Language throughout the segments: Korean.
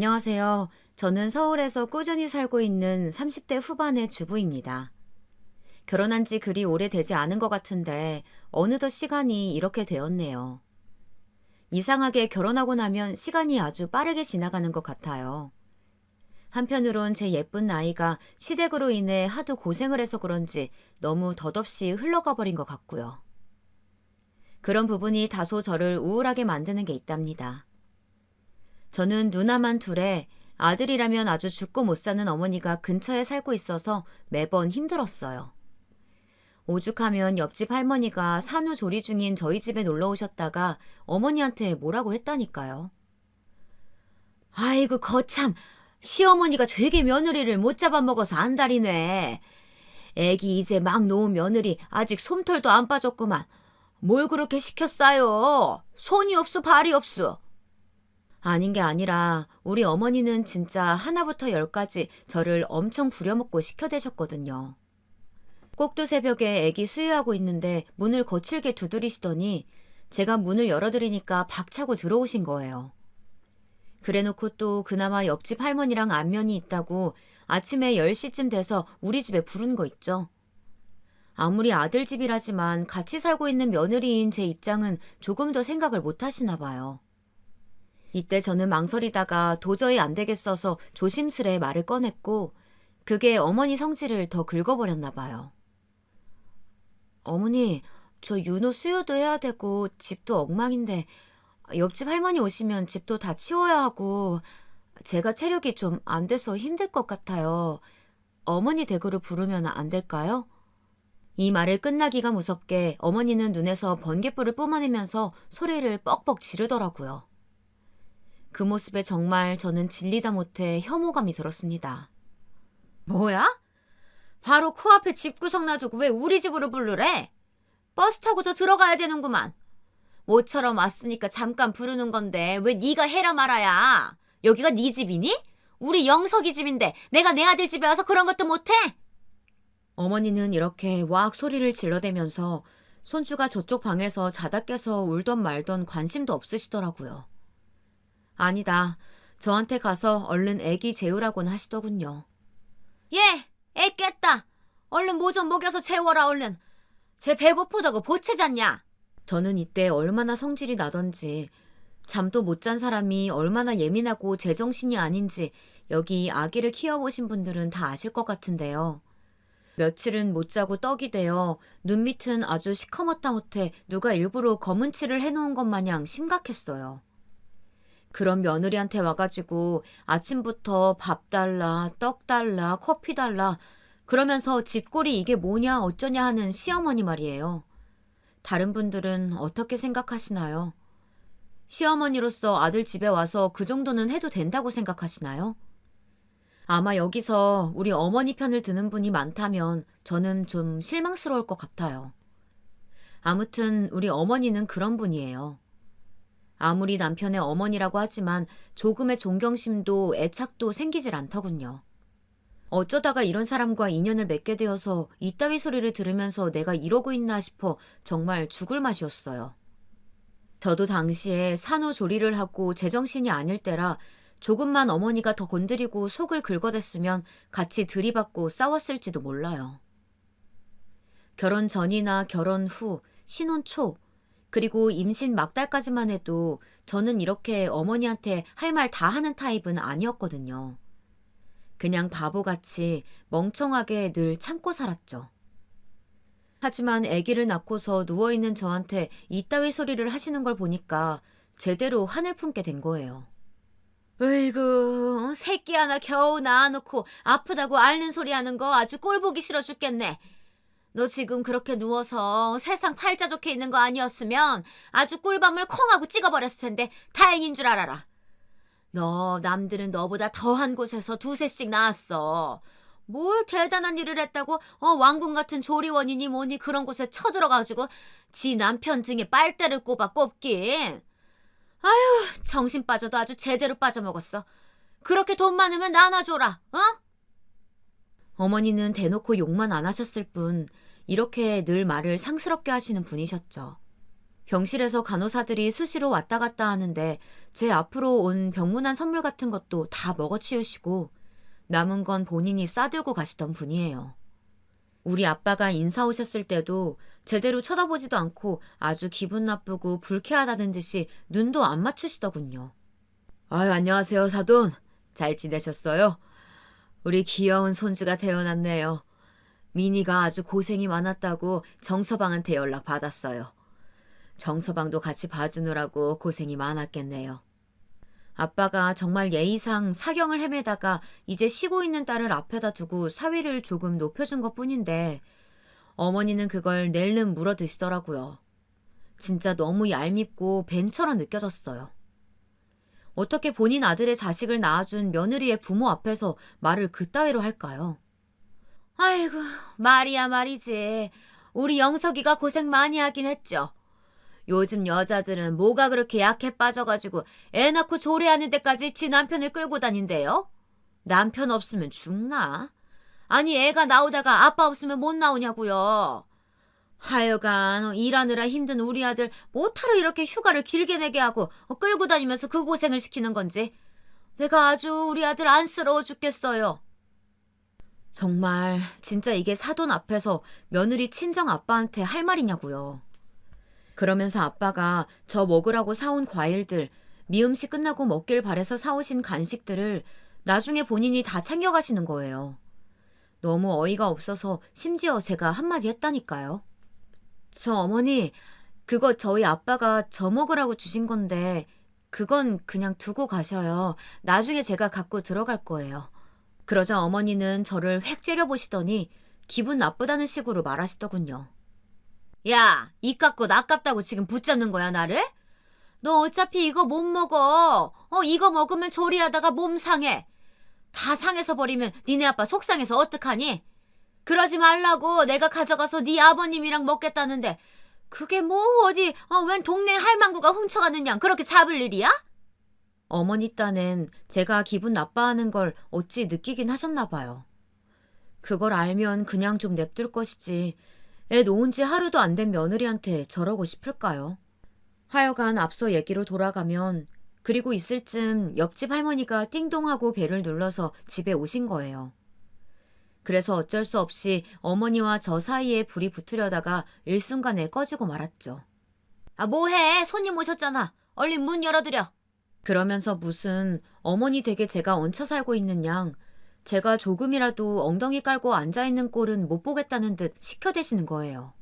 안녕하세요. 저는 서울에서 꾸준히 살고 있는 30대 후반의 주부입니다. 결혼한 지 그리 오래되지 않은 것 같은데 어느덧 시간이 이렇게 되었네요. 이상하게 결혼하고 나면 시간이 아주 빠르게 지나가는 것 같아요. 한편으론 제 예쁜 나이가 시댁으로 인해 하도 고생을 해서 그런지 너무 덧없이 흘러가 버린 것 같고요. 그런 부분이 다소 저를 우울하게 만드는 게 있답니다. 저는 누나만 둘에 아들이라면 아주 죽고 못 사는 어머니가 근처에 살고 있어서 매번 힘들었어요. 오죽하면 옆집 할머니가 산후조리 중인 저희 집에 놀러 오셨다가 어머니한테 뭐라고 했다니까요. 아이고 거참, 시어머니가 되게 며느리를 못 잡아먹어서 안달이네. 애기 이제 막 놓은 며느리 아직 솜털도 안 빠졌구만. 뭘 그렇게 시켰어요? 손이 없어 발이 없어. 아닌 게 아니라 우리 어머니는 진짜 하나부터 열까지 저를 엄청 부려먹고 시켜대셨거든요. 꼭두 새벽에 애기 수유하고 있는데 문을 거칠게 두드리시더니 제가 문을 열어드리니까 박차고 들어오신 거예요. 그래놓고 또 그나마 옆집 할머니랑 안면이 있다고 아침에 10시쯤 돼서 우리 집에 부른 거 있죠. 아무리 아들 집이라지만 같이 살고 있는 며느리인 제 입장은 조금 더 생각을 못 하시나 봐요. 이때 저는 망설이다가 도저히 안 되겠어서 조심스레 말을 꺼냈고 그게 어머니 성질을 더 긁어버렸나 봐요. 어머니, 저 윤호 수유도 해야 되고 집도 엉망인데 옆집 할머니 오시면 집도 다 치워야 하고 제가 체력이 좀 안 돼서 힘들 것 같아요. 어머니 댁으로 부르면 안 될까요? 이 말을 끝나기가 무섭게 어머니는 눈에서 번갯불을 뿜어내면서 소리를 뻑뻑 지르더라고요. 그 모습에 정말 저는 질리다 못해 혐오감이 들었습니다. 뭐야? 바로 코앞에 집구석 놔두고 왜 우리 집으로 부르래? 버스 타고도 들어가야 되는구만. 모처럼 왔으니까 잠깐 부르는 건데 왜 네가 해라 말아야. 여기가 네 집이니? 우리 영석이 집인데 내가 내 아들 집에 와서 그런 것도 못해? 어머니는 이렇게 와악 소리를 질러대면서 손주가 저쪽 방에서 자다 깨서 울던 말던 관심도 없으시더라고요. 아니다. 저한테 가서 얼른 애기 재우라고는 하시더군요. 예, 애 깼다. 얼른 뭐 좀 먹여서 재워라 얼른. 쟤 배고프다고 보채 잤냐? 저는 이때 얼마나 성질이 나던지 잠도 못 잔 사람이 얼마나 예민하고 제정신이 아닌지 여기 아기를 키워보신 분들은 다 아실 것 같은데요. 며칠은 못 자고 떡이 되어 눈밑은 아주 시커멓다 못해 누가 일부러 검은 칠을 해놓은 것 마냥 심각했어요. 그런 며느리한테 와가지고 아침부터 밥 달라, 떡 달라, 커피 달라 그러면서 집골이 이게 뭐냐 어쩌냐 하는 시어머니 말이에요. 다른 분들은 어떻게 생각하시나요? 시어머니로서 아들 집에 와서 그 정도는 해도 된다고 생각하시나요? 아마 여기서 우리 어머니 편을 드는 분이 많다면 저는 좀 실망스러울 것 같아요. 아무튼 우리 어머니는 그런 분이에요. 아무리 남편의 어머니라고 하지만 조금의 존경심도 애착도 생기질 않더군요. 어쩌다가 이런 사람과 인연을 맺게 되어서 이따위 소리를 들으면서 내가 이러고 있나 싶어 정말 죽을 맛이었어요. 저도 당시에 산후조리를 하고 제정신이 아닐 때라 조금만 어머니가 더 건드리고 속을 긁어댔으면 같이 들이받고 싸웠을지도 몰라요. 결혼 전이나 결혼 후, 신혼 초, 그리고 임신 막달까지만 해도 저는 이렇게 어머니한테 할 말 다 하는 타입은 아니었거든요. 그냥 바보같이 멍청하게 늘 참고 살았죠. 하지만 아기를 낳고서 누워있는 저한테 이따위 소리를 하시는 걸 보니까 제대로 한을 품게 된 거예요. 으이구, 새끼 하나 겨우 낳아놓고 아프다고 앓는 소리 하는 거 아주 꼴보기 싫어 죽겠네. 너 지금 그렇게 누워서 세상 팔자 좋게 있는 거 아니었으면 아주 꿀밤을 콩 하고 찍어버렸을 텐데 다행인 줄 알아라. 너 남들은 너보다 더한 곳에서 두세씩 낳았어. 뭘 대단한 일을 했다고 왕궁 같은 조리원이니 뭐니 그런 곳에 쳐들어가지고 지 남편 등에 빨대를 꼽아 꼽긴. 아유, 정신 빠져도 아주 제대로 빠져먹었어. 그렇게 돈 많으면 나눠줘라. 어? 어머니는 대놓고 욕만 안 하셨을 뿐 이렇게 늘 말을 상스럽게 하시는 분이셨죠. 병실에서 간호사들이 수시로 왔다 갔다 하는데 제 앞으로 온 병문안 선물 같은 것도 다 먹어치우시고 남은 건 본인이 싸들고 가시던 분이에요. 우리 아빠가 인사 오셨을 때도 제대로 쳐다보지도 않고 아주 기분 나쁘고 불쾌하다는 듯이 눈도 안 맞추시더군요. 아유, 안녕하세요, 사돈. 잘 지내셨어요? 우리 귀여운 손주가 태어났네요. 미니가 아주 고생이 많았다고 정서방한테 연락 받았어요. 정서방도 같이 봐주느라고 고생이 많았겠네요. 아빠가 정말 예의상 사경을 헤매다가 이제 쉬고 있는 딸을 앞에다 두고 사위를 조금 높여준 것뿐인데 어머니는 그걸 낼름 물어 드시더라고요. 진짜 너무 얄밉고 벤처럼 느껴졌어요. 어떻게 본인 아들의 자식을 낳아준 며느리의 부모 앞에서 말을 그따위로 할까요? 아이고, 말이야 말이지. 우리 영석이가 고생 많이 하긴 했죠. 요즘 여자들은 뭐가 그렇게 약해 빠져가지고 애 낳고 조례하는 데까지 지 남편을 끌고 다닌대요? 남편 없으면 죽나? 아니 애가 나오다가 아빠 없으면 못 나오냐고요. 하여간 일하느라 힘든 우리 아들 뭐하러 이렇게 휴가를 길게 내게 하고 끌고 다니면서 그 고생을 시키는 건지 내가 아주 우리 아들 안쓰러워 죽겠어요. 정말 진짜 이게 사돈 앞에서 며느리 친정 아빠한테 할 말이냐고요. 그러면서 아빠가 저 먹으라고 사온 과일들, 미음식 끝나고 먹길 바래서 사오신 간식들을 나중에 본인이 다 챙겨가시는 거예요. 너무 어이가 없어서 심지어 제가 한마디 했다니까요. 저 어머니, 그거 저희 아빠가 저 먹으라고 주신 건데 그건 그냥 두고 가셔요. 나중에 제가 갖고 들어갈 거예요. 그러자 어머니는 저를 획 째려보시더니 기분 나쁘다는 식으로 말하시더군요. 야, 입 깎고 아깝다고 지금 붙잡는 거야, 나를? 너 어차피 이거 못 먹어. 이거 먹으면 조리하다가 몸 상해. 다 상해서 버리면 니네 아빠 속상해서 어떡하니? 그러지 말라고 내가 가져가서 네 아버님이랑 먹겠다는데 그게 뭐 어디 웬 동네 할망구가 훔쳐가는 양 그렇게 잡을 일이야? 어머니 딴엔 제가 기분 나빠하는 걸 어찌 느끼긴 하셨나 봐요. 그걸 알면 그냥 좀 냅둘 것이지 애 놓은 지 하루도 안 된 며느리한테 저러고 싶을까요? 하여간 앞서 얘기로 돌아가면 그리고 있을 쯤 옆집 할머니가 띵동하고 벨을 눌러서 집에 오신 거예요. 그래서 어쩔 수 없이 어머니와 저 사이에 불이 붙으려다가 일순간에 꺼지고 말았죠. 아, 뭐해? 손님 오셨잖아. 얼른 문 열어드려. 그러면서 무슨 어머니 댁에 제가 얹혀 살고 있는 양 제가 조금이라도 엉덩이 깔고 앉아있는 꼴은 못 보겠다는 듯 시켜대시는 거예요.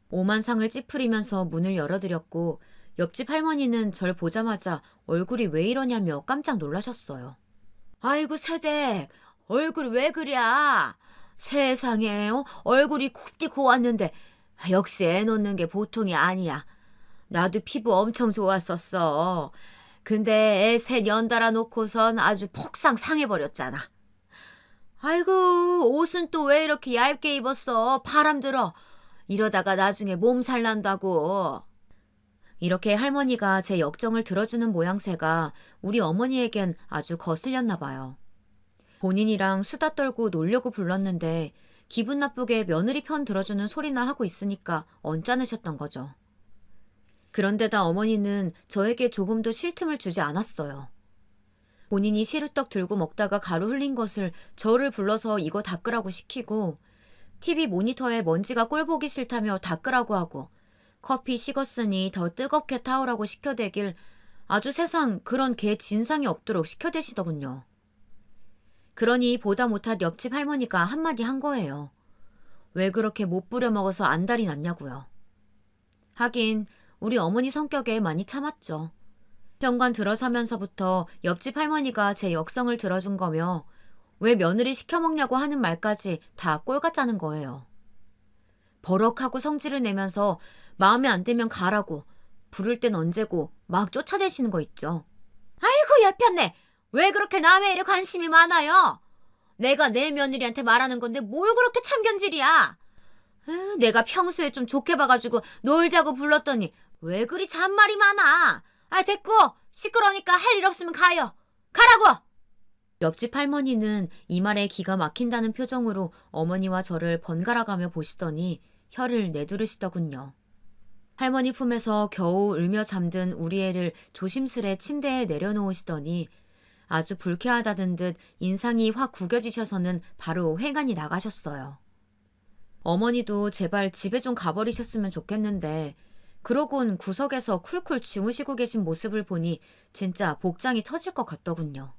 오만상을 찌푸리면서 문을 열어드렸고 옆집 할머니는 절 보자마자 얼굴이 왜 이러냐며 깜짝 놀라셨어요. 아이고 새댁, 얼굴 왜 그래? 세상에 얼굴이 곱디 고왔는데 역시 애 놓는 게 보통이 아니야. 나도 피부 엄청 좋았었어. 근데 애 셋 연달아 놓고선 아주 폭삭 상해버렸잖아. 아이고 옷은 또 왜 이렇게 얇게 입었어? 바람 들어. 이러다가 나중에 몸살 난다고. 이렇게 할머니가 제 역정을 들어주는 모양새가 우리 어머니에겐 아주 거슬렸나 봐요. 본인이랑 수다 떨고 놀려고 불렀는데 기분 나쁘게 며느리 편 들어주는 소리나 하고 있으니까 언짢으셨던 거죠. 그런데다 어머니는 저에게 조금도 쉴 틈을 주지 않았어요. 본인이 시루떡 들고 먹다가 가루 흘린 것을 저를 불러서 이거 닦으라고 시키고 TV 모니터에 먼지가 꼴 보기 싫다며 닦으라고 하고 커피 식었으니 더 뜨겁게 타오라고 시켜대길 아주 세상 그런 개 진상이 없도록 시켜대시더군요. 그러니 보다 못한 옆집 할머니가 한마디 한 거예요. 왜 그렇게 못 부려먹어서 안달이 났냐고요. 하긴 우리 어머니 성격에 많이 참았죠. 현관 들어서면서부터 옆집 할머니가 제 역성을 들어준 거며 왜 며느리 시켜먹냐고 하는 말까지 다 꼴같자는 거예요. 버럭하고 성질을 내면서 마음에 안 들면 가라고 부를 땐 언제고 막 쫓아내시는 거 있죠. 아이고 얄편네. 왜 그렇게 남의 일에 관심이 많아요? 내가 내 며느리한테 말하는 건데 뭘 그렇게 참견질이야. 내가 평소에 좀 좋게 봐가지고 놀자고 불렀더니 왜 그리 잔말이 많아. 아 됐고 시끄러우니까 할 일 없으면 가요. 가라고. 옆집 할머니는 이 말에 기가 막힌다는 표정으로 어머니와 저를 번갈아가며 보시더니 혀를 내두르시더군요. 할머니 품에서 겨우 울며 잠든 우리 애를 조심스레 침대에 내려놓으시더니 아주 불쾌하다는 듯 인상이 확 구겨지셔서는 바로 회관이 나가셨어요. 어머니도 제발 집에 좀 가버리셨으면 좋겠는데 그러곤 구석에서 쿨쿨 주무시고 계신 모습을 보니 진짜 복장이 터질 것 같더군요.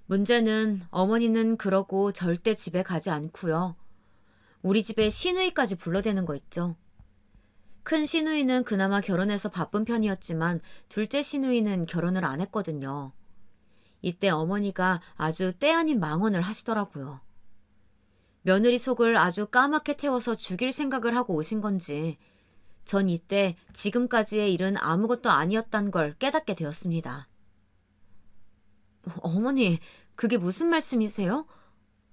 문제는 어머니는 그러고 절대 집에 가지 않고요. 우리 집에 시누이까지 불러대는 거 있죠. 큰 시누이는 그나마 결혼해서 바쁜 편이었지만 둘째 시누이는 결혼을 안 했거든요. 이때 어머니가 아주 때 아닌 망언을 하시더라고요. 며느리 속을 아주 까맣게 태워서 죽일 생각을 하고 오신 건지 전 이때 지금까지의 일은 아무것도 아니었단 걸 깨닫게 되었습니다. 어머니, 그게 무슨 말씀이세요?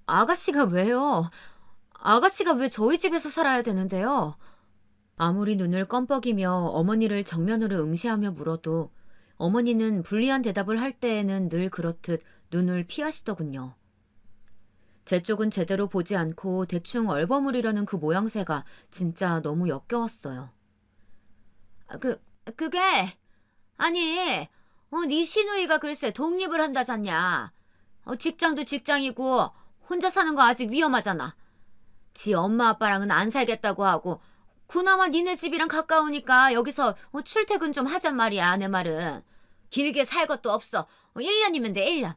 아가씨가 왜요? 아가씨가 왜 저희 집에서 살아야 되는데요? 아무리 눈을 껌뻑이며 어머니를 정면으로 응시하며 물어도 어머니는 불리한 대답을 할 때에는 늘 그렇듯 눈을 피하시더군요. 제 쪽은 제대로 보지 않고 대충 얼버무리려는 그 모양새가 진짜 너무 역겨웠어요. 그게 아니, 네 시누이가 글쎄 독립을 한다잖냐. 직장도 직장이고 혼자 사는 거 아직 위험하잖아. 지 엄마 아빠랑은 안 살겠다고 하고 그나마 니네 집이랑 가까우니까 여기서 출퇴근 좀 하잔 말이야. 내 말은 길게 살 것도 없어. 1년이면 돼. 1년.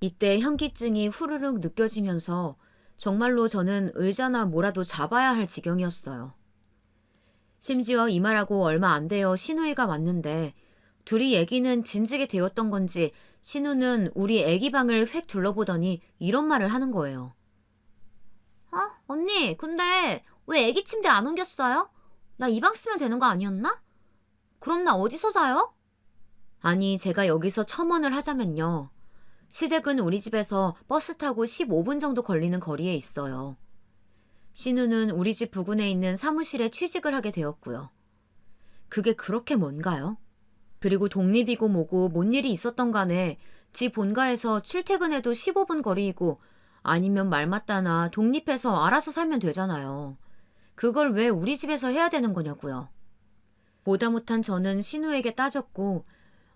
이때 현기증이 후루룩 느껴지면서 정말로 저는 의자나 뭐라도 잡아야 할 지경이었어요. 심지어 이 말하고 얼마 안 되어 시누이가 왔는데 둘이 얘기는 진지게 되었던 건지 신우는 우리 애기 방을 획 둘러보더니 이런 말을 하는 거예요. 언니, 근데 왜 애기 침대 안 옮겼어요? 나 이 방 쓰면 되는 거 아니었나? 그럼 나 어디서 자요? 아니, 제가 여기서 첨언을 하자면요. 시댁은 우리 집에서 버스 타고 15분 정도 걸리는 거리에 있어요. 신우는 우리 집 부근에 있는 사무실에 취직을 하게 되었고요. 그게 그렇게 뭔가요? 그리고 독립이고 뭐고 뭔 일이 있었던 간에 지 본가에서 출퇴근해도 15분 거리이고 아니면 말 맞다나 독립해서 알아서 살면 되잖아요. 그걸 왜 우리 집에서 해야 되는 거냐고요. 보다 못한 저는 신우에게 따졌고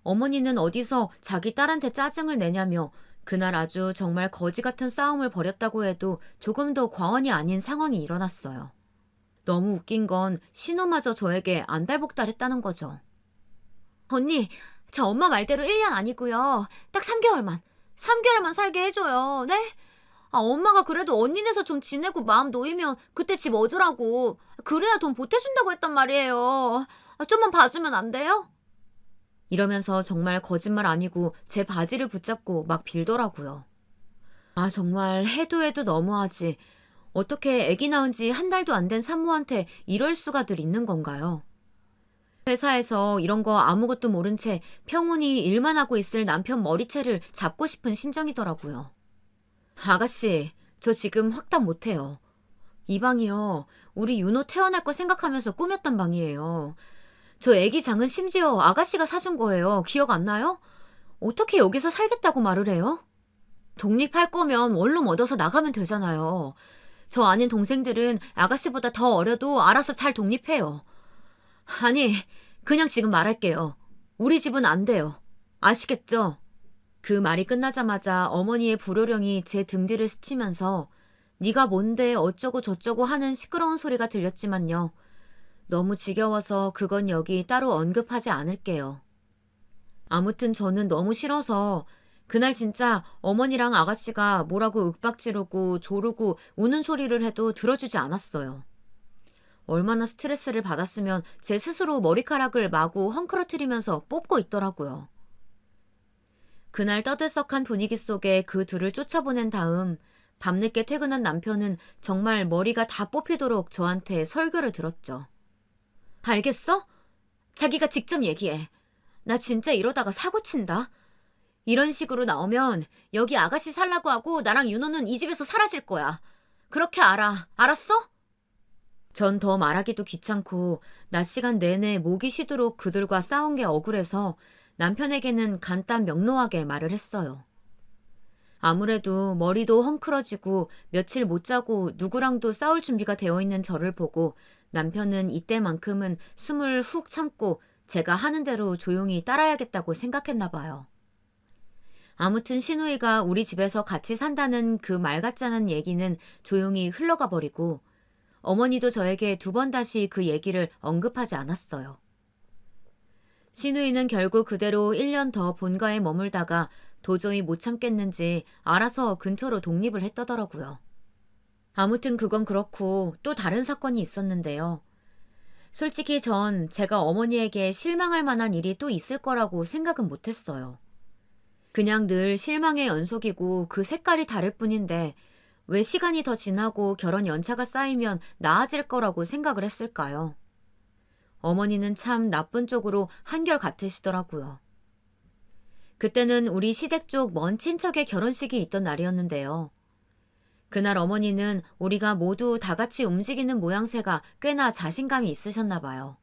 어머니는 어디서 자기 딸한테 짜증을 내냐며 그날 아주 정말 거지 같은 싸움을 벌였다고 해도 조금 더 과언이 아닌 상황이 일어났어요. 너무 웃긴 건 신우마저 저에게 안달복달했다는 거죠. 언니, 저 엄마 말대로 1년 아니고요. 딱 3개월만 살게 해줘요. 네? 엄마가 그래도 언니네서 좀 지내고 마음 놓이면 그때 집 얻으라고. 그래야 돈 보태준다고 했단 말이에요. 좀만 봐주면 안 돼요? 이러면서 정말 거짓말 아니고 제 바지를 붙잡고 막 빌더라고요. 정말 해도 해도 너무하지. 어떻게 아기 낳은 지 한 달도 안 된 산모한테 이럴 수가들 있는 건가요? 회사에서 이런 거 아무것도 모른 채 평온히 일만 하고 있을 남편 머리채를 잡고 싶은 심정이더라고요. 아가씨, 저 지금 확답 못해요. 이 방이요. 우리 윤호 태어날 거 생각하면서 꾸몄던 방이에요. 저 애기 장은 심지어 아가씨가 사준 거예요. 기억 안 나요? 어떻게 여기서 살겠다고 말을 해요? 독립할 거면 원룸 얻어서 나가면 되잖아요. 저 아는 동생들은 아가씨보다 더 어려도 알아서 잘 독립해요. 아니, 그냥 지금 말할게요. 우리 집은 안 돼요. 아시겠죠? 그 말이 끝나자마자 어머니의 불호령이 제 등 뒤를 스치면서 네가 뭔데 어쩌고 저쩌고 하는 시끄러운 소리가 들렸지만요. 너무 지겨워서 그건 여기 따로 언급하지 않을게요. 아무튼 저는 너무 싫어서 그날 진짜 어머니랑 아가씨가 뭐라고 윽박지르고 조르고 우는 소리를 해도 들어주지 않았어요. 얼마나 스트레스를 받았으면 제 스스로 머리카락을 마구 헝클어뜨리면서 뽑고 있더라고요. 그날 떠들썩한 분위기 속에 그 둘을 쫓아보낸 다음 밤늦게 퇴근한 남편은 정말 머리가 다 뽑히도록 저한테 설교를 들었죠. 알겠어? 자기가 직접 얘기해. 나 진짜 이러다가 사고 친다. 이런 식으로 나오면 여기 아가씨 살라고 하고 나랑 윤호는 이 집에서 사라질 거야. 그렇게 알아. 알았어? 전 더 말하기도 귀찮고 낮 시간 내내 목이 쉬도록 그들과 싸운 게 억울해서 남편에게는 간단 명료하게 말을 했어요. 아무래도 머리도 헝클어지고 며칠 못 자고 누구랑도 싸울 준비가 되어 있는 저를 보고 남편은 이때만큼은 숨을 훅 참고 제가 하는 대로 조용히 따라야겠다고 생각했나 봐요. 아무튼 시누이가 우리 집에서 같이 산다는 그 말 같지 않은 얘기는 조용히 흘러가 버리고 어머니도 저에게 두 번 다시 그 얘기를 언급하지 않았어요. 시누이는 결국 그대로 1년 더 본가에 머물다가 도저히 못 참겠는지 알아서 근처로 독립을 했더더라고요. 아무튼 그건 그렇고 또 다른 사건이 있었는데요. 솔직히 전 제가 어머니에게 실망할 만한 일이 또 있을 거라고 생각은 못했어요. 그냥 늘 실망의 연속이고 그 색깔이 다를 뿐인데 왜 시간이 더 지나고 결혼 연차가 쌓이면 나아질 거라고 생각을 했을까요? 어머니는 참 나쁜 쪽으로 한결 같으시더라고요. 그때는 우리 시댁 쪽 먼 친척의 결혼식이 있던 날이었는데요. 그날 어머니는 우리가 모두 다 같이 움직이는 모양새가 꽤나 자신감이 있으셨나 봐요.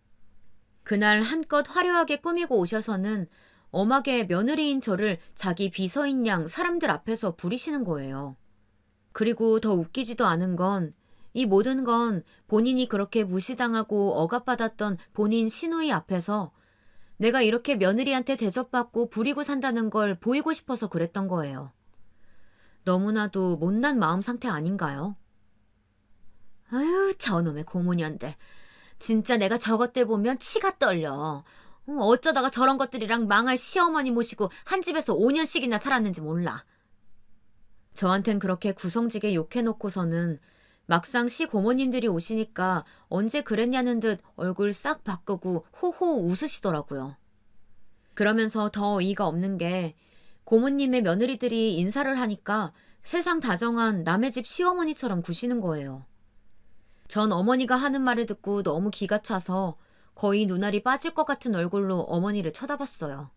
그날 한껏 화려하게 꾸미고 오셔서는 엄하게 며느리인 저를 자기 비서인 양 사람들 앞에서 부리시는 거예요. 그리고 더 웃기지도 않은 건 이 모든 건 본인이 그렇게 무시당하고 억압받았던 본인 시누이 앞에서 내가 이렇게 며느리한테 대접받고 부리고 산다는 걸 보이고 싶어서 그랬던 거예요. 너무나도 못난 마음 상태 아닌가요? 아유, 저놈의 고모년들. 진짜 내가 저것들 보면 치가 떨려. 어쩌다가 저런 것들이랑 망할 시어머니 모시고 한 집에서 5년씩이나 살았는지 몰라. 저한텐 그렇게 구성지게 욕해놓고서는 막상 시 고모님들이 오시니까 언제 그랬냐는 듯 얼굴 싹 바꾸고 호호 웃으시더라고요. 그러면서 더 어이가 없는 게 고모님의 며느리들이 인사를 하니까 세상 다정한 남의 집 시어머니처럼 구시는 거예요. 전 어머니가 하는 말을 듣고 너무 기가 차서 거의 눈알이 빠질 것 같은 얼굴로 어머니를 쳐다봤어요.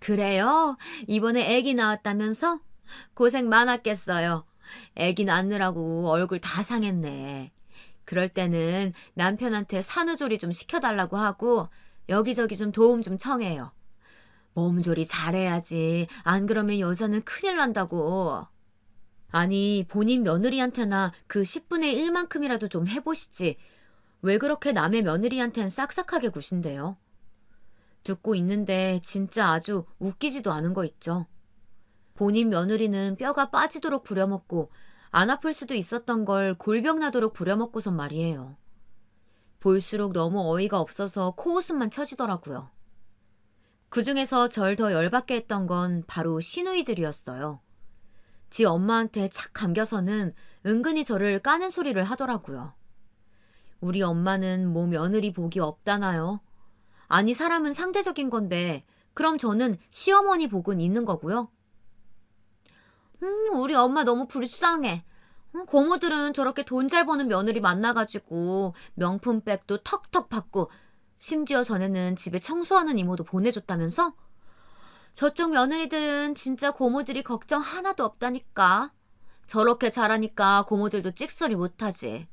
그래요? 이번에 아기 낳았다면서? 고생 많았겠어요. 아기 낳느라고 얼굴 다 상했네. 그럴 때는 남편한테 산후조리 좀 시켜달라고 하고 여기저기 좀 도움 좀 청해요. 몸조리 잘해야지. 안 그러면 여자는 큰일 난다고. 아니, 본인 며느리한테나 그 10분의 1만큼이라도 좀 해보시지. 왜 그렇게 남의 며느리한텐 싹싹하게 구신대요? 듣고 있는데 진짜 아주 웃기지도 않은 거 있죠. 본인 며느리는 뼈가 빠지도록 부려먹고 안 아플 수도 있었던 걸 골병 나도록 부려먹고선 말이에요. 볼수록 너무 어이가 없어서 코웃음만 쳐지더라고요. 그중에서 절 더 열받게 했던 건 바로 시누이들이었어요. 지 엄마한테 착 감겨서는 은근히 저를 까는 소리를 하더라고요. 우리 엄마는 뭐 며느리 복이 없다나요? 아니, 사람은 상대적인 건데 그럼 저는 시어머니 복은 있는 거고요. 우리 엄마 너무 불쌍해. 고모들은 저렇게 돈 잘 버는 며느리 만나가지고 명품백도 턱턱 받고 심지어 전에는 집에 청소하는 이모도 보내줬다면서? 저쪽 며느리들은 진짜 고모들이 걱정 하나도 없다니까. 저렇게 잘하니까 고모들도 찍소리 못하지.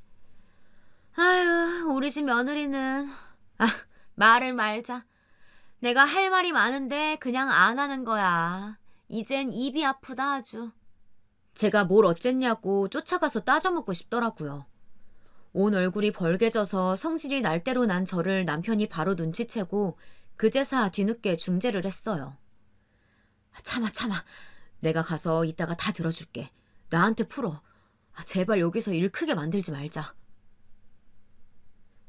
아유, 우리 집 며느리는... 말을 말자. 내가 할 말이 많은데 그냥 안 하는 거야. 이젠 입이 아프다 아주. 제가 뭘 어쨌냐고 쫓아가서 따져묻고 싶더라고요. 온 얼굴이 벌개져서 성질이 날 대로 난 저를 남편이 바로 눈치채고 그제사 뒤늦게 중재를 했어요. 참아. 내가 가서 이따가 다 들어줄게. 나한테 풀어. 제발 여기서 일 크게 만들지 말자.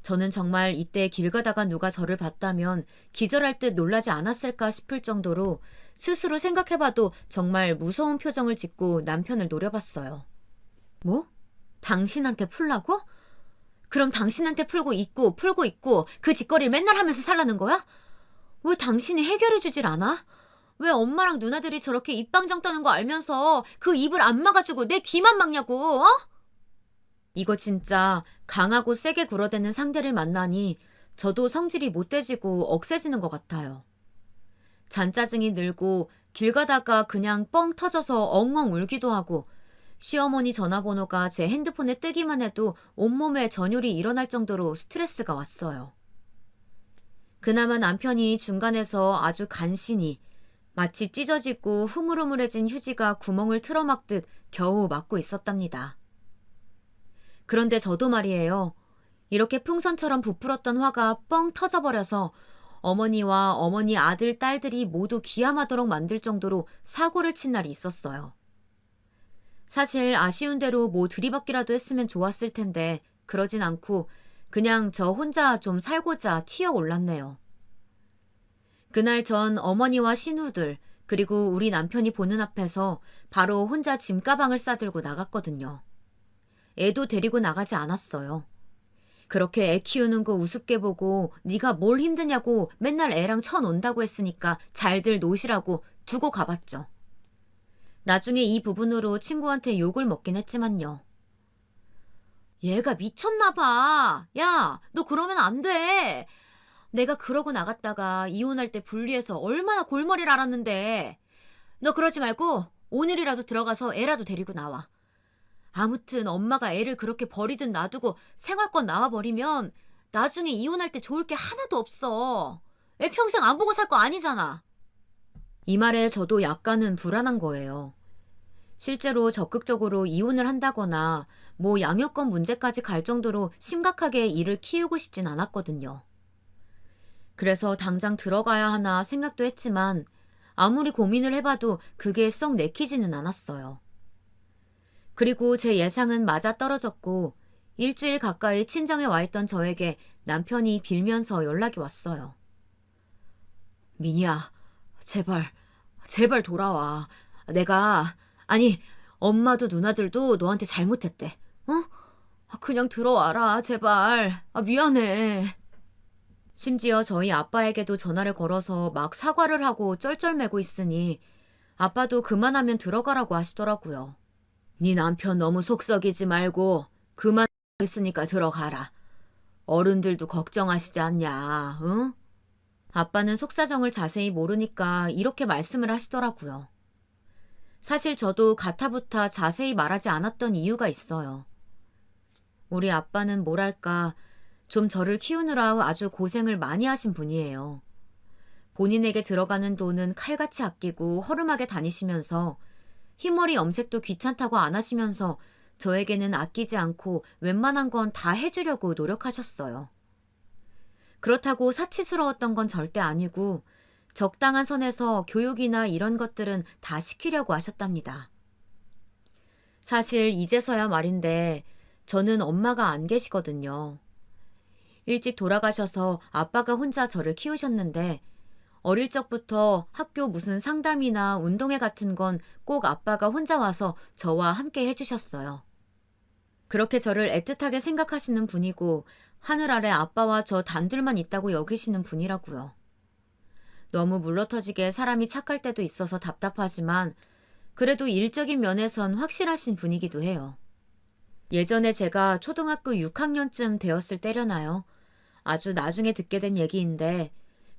저는 정말 이때 길 가다가 누가 저를 봤다면 기절할 듯 놀라지 않았을까 싶을 정도로 스스로 생각해봐도 정말 무서운 표정을 짓고 남편을 노려봤어요. 뭐? 당신한테 풀라고? 그럼 당신한테 풀고 있고 그 짓거리를 맨날 하면서 살라는 거야? 왜 당신이 해결해주질 않아? 왜 엄마랑 누나들이 저렇게 입방정 떠는 거 알면서 그 입을 안 막아주고 내 귀만 막냐고, 어? 이거 진짜 강하고 세게 굴어대는 상대를 만나니 저도 성질이 못돼지고 억세지는 것 같아요. 잔짜증이 늘고 길 가다가 그냥 뻥 터져서 엉엉 울기도 하고 시어머니 전화번호가 제 핸드폰에 뜨기만 해도 온몸에 전율이 일어날 정도로 스트레스가 왔어요. 그나마 남편이 중간에서 아주 간신히 마치 찢어지고 흐물흐물해진 휴지가 구멍을 틀어막듯 겨우 막고 있었답니다. 그런데 저도 말이에요. 이렇게 풍선처럼 부풀었던 화가 뻥 터져버려서 어머니와 어머니 아들, 딸들이 모두 기함하도록 만들 정도로 사고를 친 날이 있었어요. 사실 아쉬운 대로 뭐 들이받기라도 했으면 좋았을 텐데 그러진 않고 그냥 저 혼자 좀 살고자 튀어올랐네요. 그날 전 어머니와 신우들 그리고 우리 남편이 보는 앞에서 바로 혼자 짐가방을 싸들고 나갔거든요. 애도 데리고 나가지 않았어요. 그렇게 애 키우는 거 우습게 보고 네가 뭘 힘드냐고 맨날 애랑 쳐논다고 했으니까 잘들 노시라고 두고 가봤죠. 나중에 이 부분으로 친구한테 욕을 먹긴 했지만요. 얘가 미쳤나 봐. 야, 너 그러면 안 돼. 내가 그러고 나갔다가 이혼할 때 분리해서 얼마나 골머리를 앓았는데. 너 그러지 말고 오늘이라도 들어가서 애라도 데리고 나와. 아무튼 엄마가 애를 그렇게 버리든 놔두고 생활권 나와버리면 나중에 이혼할 때 좋을 게 하나도 없어. 애 평생 안 보고 살 거 아니잖아. 이 말에 저도 약간은 불안한 거예요. 실제로 적극적으로 이혼을 한다거나 뭐 양육권 문제까지 갈 정도로 심각하게 일을 키우고 싶진 않았거든요. 그래서 당장 들어가야 하나 생각도 했지만 아무리 고민을 해봐도 그게 썩 내키지는 않았어요. 그리고 제 예상은 맞아떨어졌고 일주일 가까이 친정에 와 있던 저에게 남편이 빌면서 연락이 왔어요. 민희야, 제발 돌아와. 아니, 엄마도 누나들도 너한테 잘못했대. 그냥 들어와라, 제발. 미안해. 심지어 저희 아빠에게도 전화를 걸어서 막 사과를 하고 쩔쩔매고 있으니 아빠도 그만하면 들어가라고 하시더라고요. 네 남편 너무 속썩이지 말고 그만 했으니까 들어가라. 어른들도 걱정하시지 않냐, 응? 아빠는 속사정을 자세히 모르니까 이렇게 말씀을 하시더라고요. 사실 저도 가타부타 자세히 말하지 않았던 이유가 있어요. 우리 아빠는 뭐랄까 좀 저를 키우느라 아주 고생을 많이 하신 분이에요. 본인에게 들어가는 돈은 칼같이 아끼고 허름하게 다니시면서 흰머리 염색도 귀찮다고 안 하시면서 저에게는 아끼지 않고 웬만한 건 다 해주려고 노력하셨어요. 그렇다고 사치스러웠던 건 절대 아니고 적당한 선에서 교육이나 이런 것들은 다 시키려고 하셨답니다. 사실 이제서야 말인데 저는 엄마가 안 계시거든요. 일찍 돌아가셔서 아빠가 혼자 저를 키우셨는데 어릴 적부터 학교 무슨 상담이나 운동회 같은 건 꼭 아빠가 혼자 와서 저와 함께 해주셨어요. 그렇게 저를 애틋하게 생각하시는 분이고 하늘 아래 아빠와 저 단둘만 있다고 여기시는 분이라고요. 너무 물러터지게 사람이 착할 때도 있어서 답답하지만 그래도 일적인 면에선 확실하신 분이기도 해요. 예전에 제가 초등학교 6학년쯤 되었을 때려나요. 아주 나중에 듣게 된 얘기인데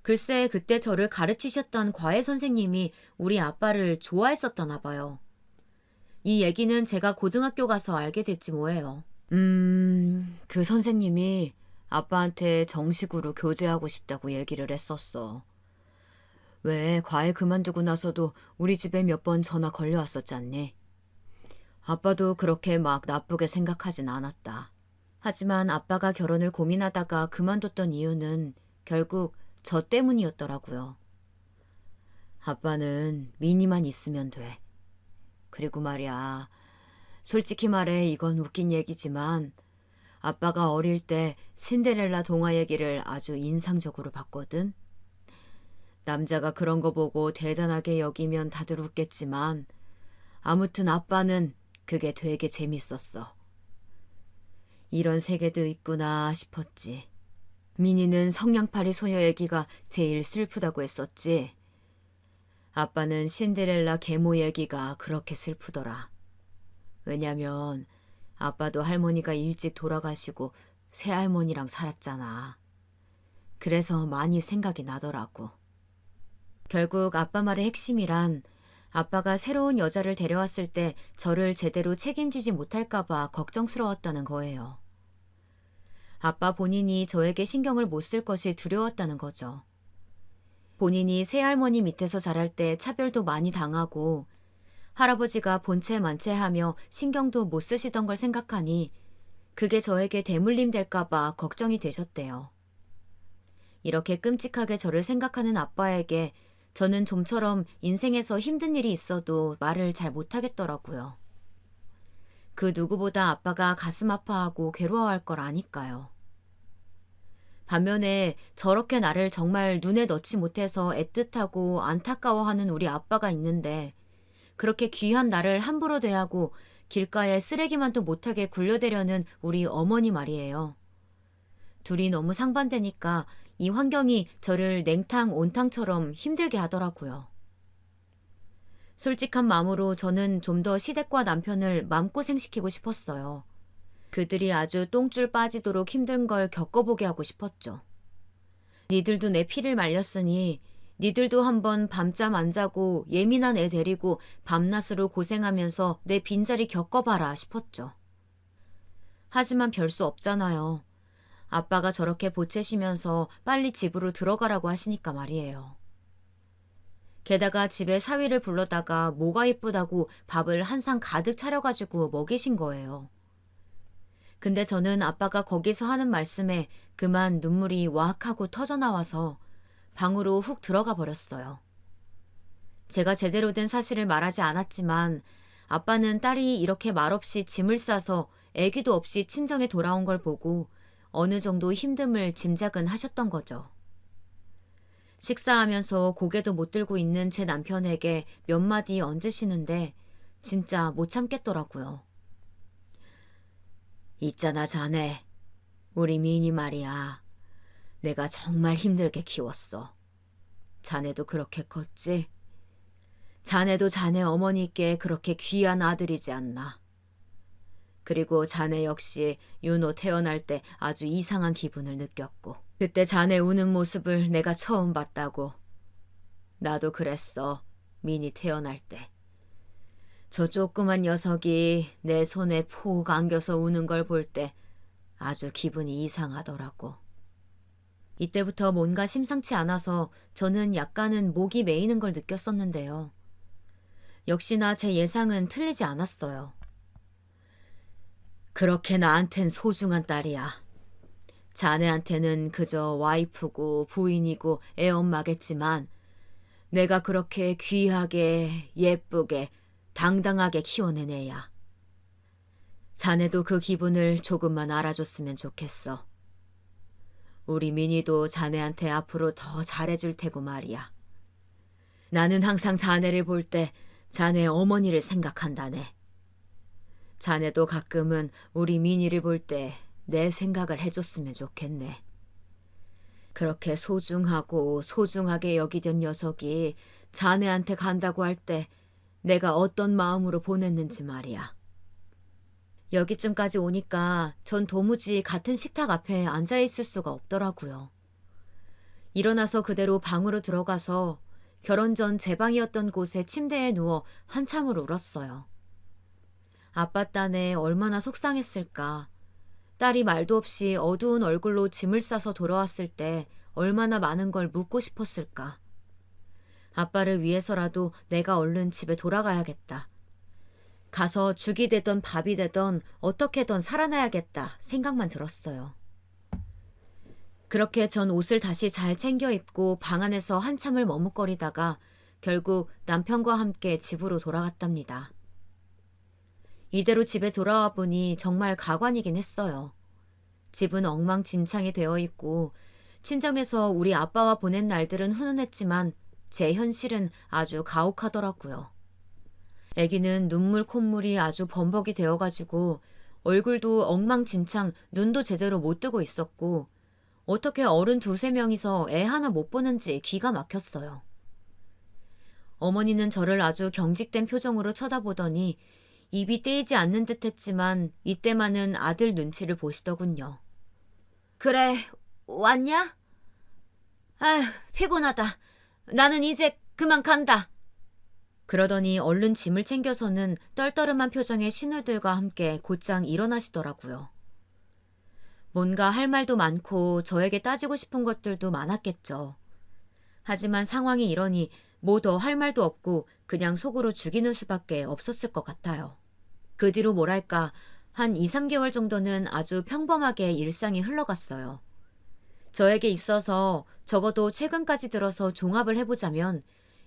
글쎄 그때 저를 가르치셨던 과외 선생님이 우리 아빠를 좋아했었다나 봐요. 이 얘기는 제가 고등학교 가서 알게 됐지 뭐예요. 그 선생님이 아빠한테 정식으로 교제하고 싶다고 얘기를 했었어. 왜 과외 그만두고 나서도 우리 집에 몇 번 전화 걸려왔었잖니. 아빠도 그렇게 막 나쁘게 생각하진 않았다. 하지만 아빠가 결혼을 고민하다가 그만뒀던 이유는 결국 저 때문이었더라고요. 아빠는 미니만 있으면 돼. 그리고 말이야, 솔직히 말해 이건 웃긴 얘기지만 아빠가 어릴 때 신데렐라 동화 얘기를 아주 인상적으로 봤거든. 남자가 그런 거 보고 대단하게 여기면 다들 웃겠지만 아무튼 아빠는 그게 되게 재밌었어. 이런 세계도 있구나 싶었지. 미니는 성냥팔이 소녀 얘기가 제일 슬프다고 했었지. 아빠는 신데렐라 계모 얘기가 그렇게 슬프더라. 왜냐면 아빠도 할머니가 일찍 돌아가시고 새할머니랑 살았잖아. 그래서 많이 생각이 나더라고. 결국 아빠 말의 핵심이란 아빠가 새로운 여자를 데려왔을 때 저를 제대로 책임지지 못할까봐 걱정스러웠다는 거예요. 아빠 본인이 저에게 신경을 못 쓸 것이 두려웠다는 거죠. 본인이 새할머니 밑에서 자랄 때 차별도 많이 당하고 할아버지가 본체 만체하며 신경도 못 쓰시던 걸 생각하니 그게 저에게 대물림 될까봐 걱정이 되셨대요. 이렇게 끔찍하게 저를 생각하는 아빠에게 저는 좀처럼 인생에서 힘든 일이 있어도 말을 잘 못하겠더라고요. 그 누구보다 아빠가 가슴 아파하고 괴로워할 걸 아니까요. 반면에 저렇게 나를 정말 눈에 넣지 못해서 애틋하고 안타까워하는 우리 아빠가 있는데 그렇게 귀한 나를 함부로 대하고 길가에 쓰레기만도 못하게 굴려대려는 우리 어머니 말이에요. 둘이 너무 상반되니까 이 환경이 저를 냉탕 온탕처럼 힘들게 하더라고요. 솔직한 마음으로 저는 좀 더 시댁과 남편을 마음고생시키고 싶었어요. 그들이 아주 똥줄 빠지도록 힘든 걸 겪어보게 하고 싶었죠. 니들도 내 피를 말렸으니 니들도 한번 밤잠 안 자고 예민한 애 데리고 밤낮으로 고생하면서 내 빈자리 겪어봐라 싶었죠. 하지만 별 수 없잖아요. 아빠가 저렇게 보채시면서 빨리 집으로 들어가라고 하시니까 말이에요. 게다가 집에 사위를 불러다가 뭐가 이쁘다고 밥을 한 상 가득 차려가지고 먹이신 거예요. 근데 저는 아빠가 거기서 하는 말씀에 그만 눈물이 와악 하고 터져나와서 방으로 훅 들어가 버렸어요. 제가 제대로 된 사실을 말하지 않았지만 아빠는 딸이 이렇게 말없이 짐을 싸서 애기도 없이 친정에 돌아온 걸 보고 어느 정도 힘듦을 짐작은 하셨던 거죠. 식사하면서 고개도 못 들고 있는 제 남편에게 몇 마디 얹으시는데 진짜 못 참겠더라고요. 있잖아 자네. 우리 미인이 말이야. 내가 정말 힘들게 키웠어. 자네도 그렇게 컸지? 자네도 자네 어머니께 그렇게 귀한 아들이지 않나. 그리고 자네 역시 윤호 태어날 때 아주 이상한 기분을 느꼈고 그때 자네 우는 모습을 내가 처음 봤다고. 나도 그랬어. 민이 태어날 때. 저 조그만 녀석이 내 손에 폭 안겨서 우는 걸 볼 때 아주 기분이 이상하더라고. 이때부터 뭔가 심상치 않아서 저는 약간은 목이 메이는 걸 느꼈었는데요. 역시나 제 예상은 틀리지 않았어요. 그렇게 나한텐 소중한 딸이야. 자네한테는 그저 와이프고 부인이고 애엄마겠지만 내가 그렇게 귀하게 예쁘게 당당하게 키워낸 애야. 자네도 그 기분을 조금만 알아줬으면 좋겠어. 우리 민희도 자네한테 앞으로 더 잘해줄 테고 말이야. 나는 항상 자네를 볼 때 자네 어머니를 생각한다네. 자네도 가끔은 우리 민희를 볼 때 내 생각을 해줬으면 좋겠네. 그렇게 소중하고 소중하게 여기던 녀석이 자네한테 간다고 할 때 내가 어떤 마음으로 보냈는지 말이야. 여기쯤까지 오니까 전 도무지 같은 식탁 앞에 앉아있을 수가 없더라고요. 일어나서 그대로 방으로 들어가서 결혼 전 제 방이었던 곳에 침대에 누워 한참을 울었어요. 아빠 딴에 얼마나 속상했을까. 딸이 말도 없이 어두운 얼굴로 짐을 싸서 돌아왔을 때 얼마나 많은 걸 묻고 싶었을까. 아빠를 위해서라도 내가 얼른 집에 돌아가야겠다. 가서 죽이 되던 밥이 되던 어떻게든 살아나야겠다 생각만 들었어요. 그렇게 전 옷을 다시 잘 챙겨 입고 방 안에서 한참을 머뭇거리다가 결국 남편과 함께 집으로 돌아갔답니다. 이대로 집에 돌아와 보니 정말 가관이긴 했어요. 집은 엉망진창이 되어 있고 친정에서 우리 아빠와 보낸 날들은 훈훈했지만 제 현실은 아주 가혹하더라고요. 아기는 눈물 콧물이 아주 범벅이 되어가지고 얼굴도 엉망진창 눈도 제대로 못 뜨고 있었고 어떻게 어른 두세 명이서 애 하나 못 보는지 기가 막혔어요. 어머니는 저를 아주 경직된 표정으로 쳐다보더니 입이 떼이지 않는 듯 했지만 이때만은 아들 눈치를 보시더군요. 그래, 왔냐? 아휴, 피곤하다. 나는 이제 그만 간다. 그러더니 얼른 짐을 챙겨서는 떨떠름한 표정의 시누들과 함께 곧장 일어나시더라고요. 뭔가 할 말도 많고 저에게 따지고 싶은 것들도 많았겠죠. 하지만 상황이 이러니 뭐 더 할 말도 없고 그냥 속으로 죽이는 수밖에 없었을 것 같아요. 그 뒤로 뭐랄까 한 2, 3개월 정도는 아주 평범하게 일상이 흘러갔어요. 저에게 있어서 적어도 최근까지 들어서 종합을 해보자면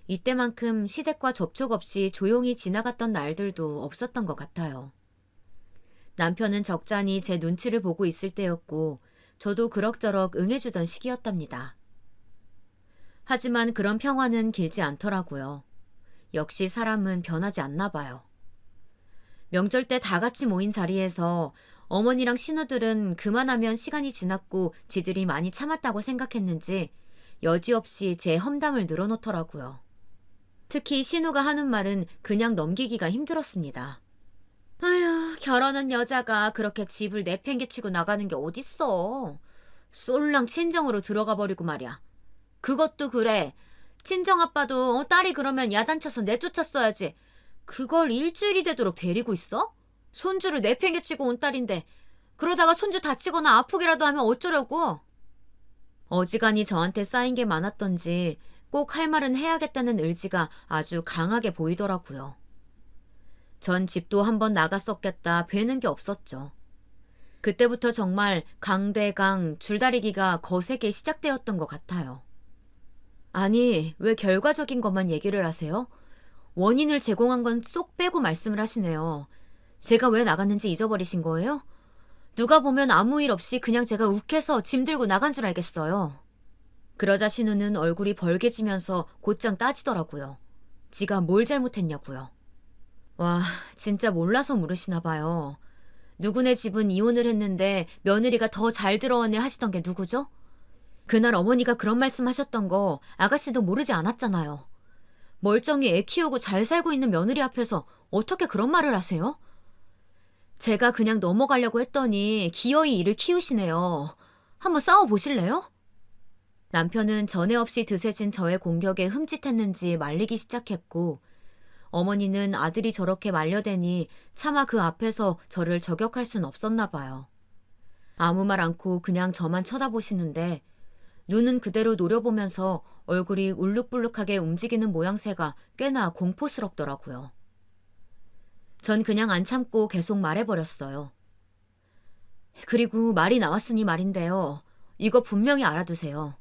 이때만큼 시댁과 접촉 없이 조용히 지나갔던 날들도 없었던 것 같아요. 남편은 적잖이 제 눈치를 보고 있을 때였고 저도 그럭저럭 응해주던 시기였답니다. 하지만 그런 평화는 길지 않더라고요. 역시 사람은 변하지 않나 봐요. 명절 때 다 같이 모인 자리에서 어머니랑 신우들은 그만하면 시간이 지났고 지들이 많이 참았다고 생각했는지 여지없이 제 험담을 늘어놓더라고요. 특히 신우가 하는 말은 그냥 넘기기가 힘들었습니다. 아휴, 결혼한 여자가 그렇게 집을 내팽개치고 나가는 게 어딨어. 쏠랑 친정으로 들어가 버리고 말이야. 그것도 그래. 친정아빠도 딸이 그러면 야단쳐서 내쫓았어야지. 그걸 일주일이 되도록 데리고 있어? 손주를 내팽개치고 온 딸인데 그러다가 손주 다치거나 아프기라도 하면 어쩌려고? 어지간히 저한테 쌓인 게 많았던지 꼭 할 말은 해야겠다는 의지가 아주 강하게 보이더라고요. 전 집도 한번 나갔었겠다 배는 게 없었죠. 그때부터 정말 강대강 줄다리기가 거세게 시작되었던 것 같아요. 아니, 왜 결과적인 것만 얘기를 하세요? 원인을 제공한 건 쏙 빼고 말씀을 하시네요. 제가 왜 나갔는지 잊어버리신 거예요? 누가 보면 아무 일 없이 그냥 제가 욱해서 짐 들고 나간 줄 알겠어요. 그러자 신우는 얼굴이 벌개지면서 곧장 따지더라고요. 지가 뭘 잘못했냐고요. 와, 진짜 몰라서 물으시나 봐요. 누구네 집은 이혼을 했는데 며느리가 더 잘 들어왔네 하시던 게 누구죠? 그날 어머니가 그런 말씀 하셨던 거 아가씨도 모르지 않았잖아요. 멀쩡히 애 키우고 잘 살고 있는 며느리 앞에서 어떻게 그런 말을 하세요? 제가 그냥 넘어가려고 했더니 기어이 이를 키우시네요. 한번 싸워보실래요? 남편은 전에 없이 드세진 저의 공격에 흠칫했는지 말리기 시작했고 어머니는 아들이 저렇게 말려대니 차마 그 앞에서 저를 저격할 순 없었나 봐요. 아무 말 않고 그냥 저만 쳐다보시는데 눈은 그대로 노려보면서 얼굴이 울룩불룩하게 움직이는 모양새가 꽤나 공포스럽더라고요. 전 그냥 안 참고 계속 말해버렸어요. 그리고 말이 나왔으니 말인데요. 이거 분명히 알아두세요.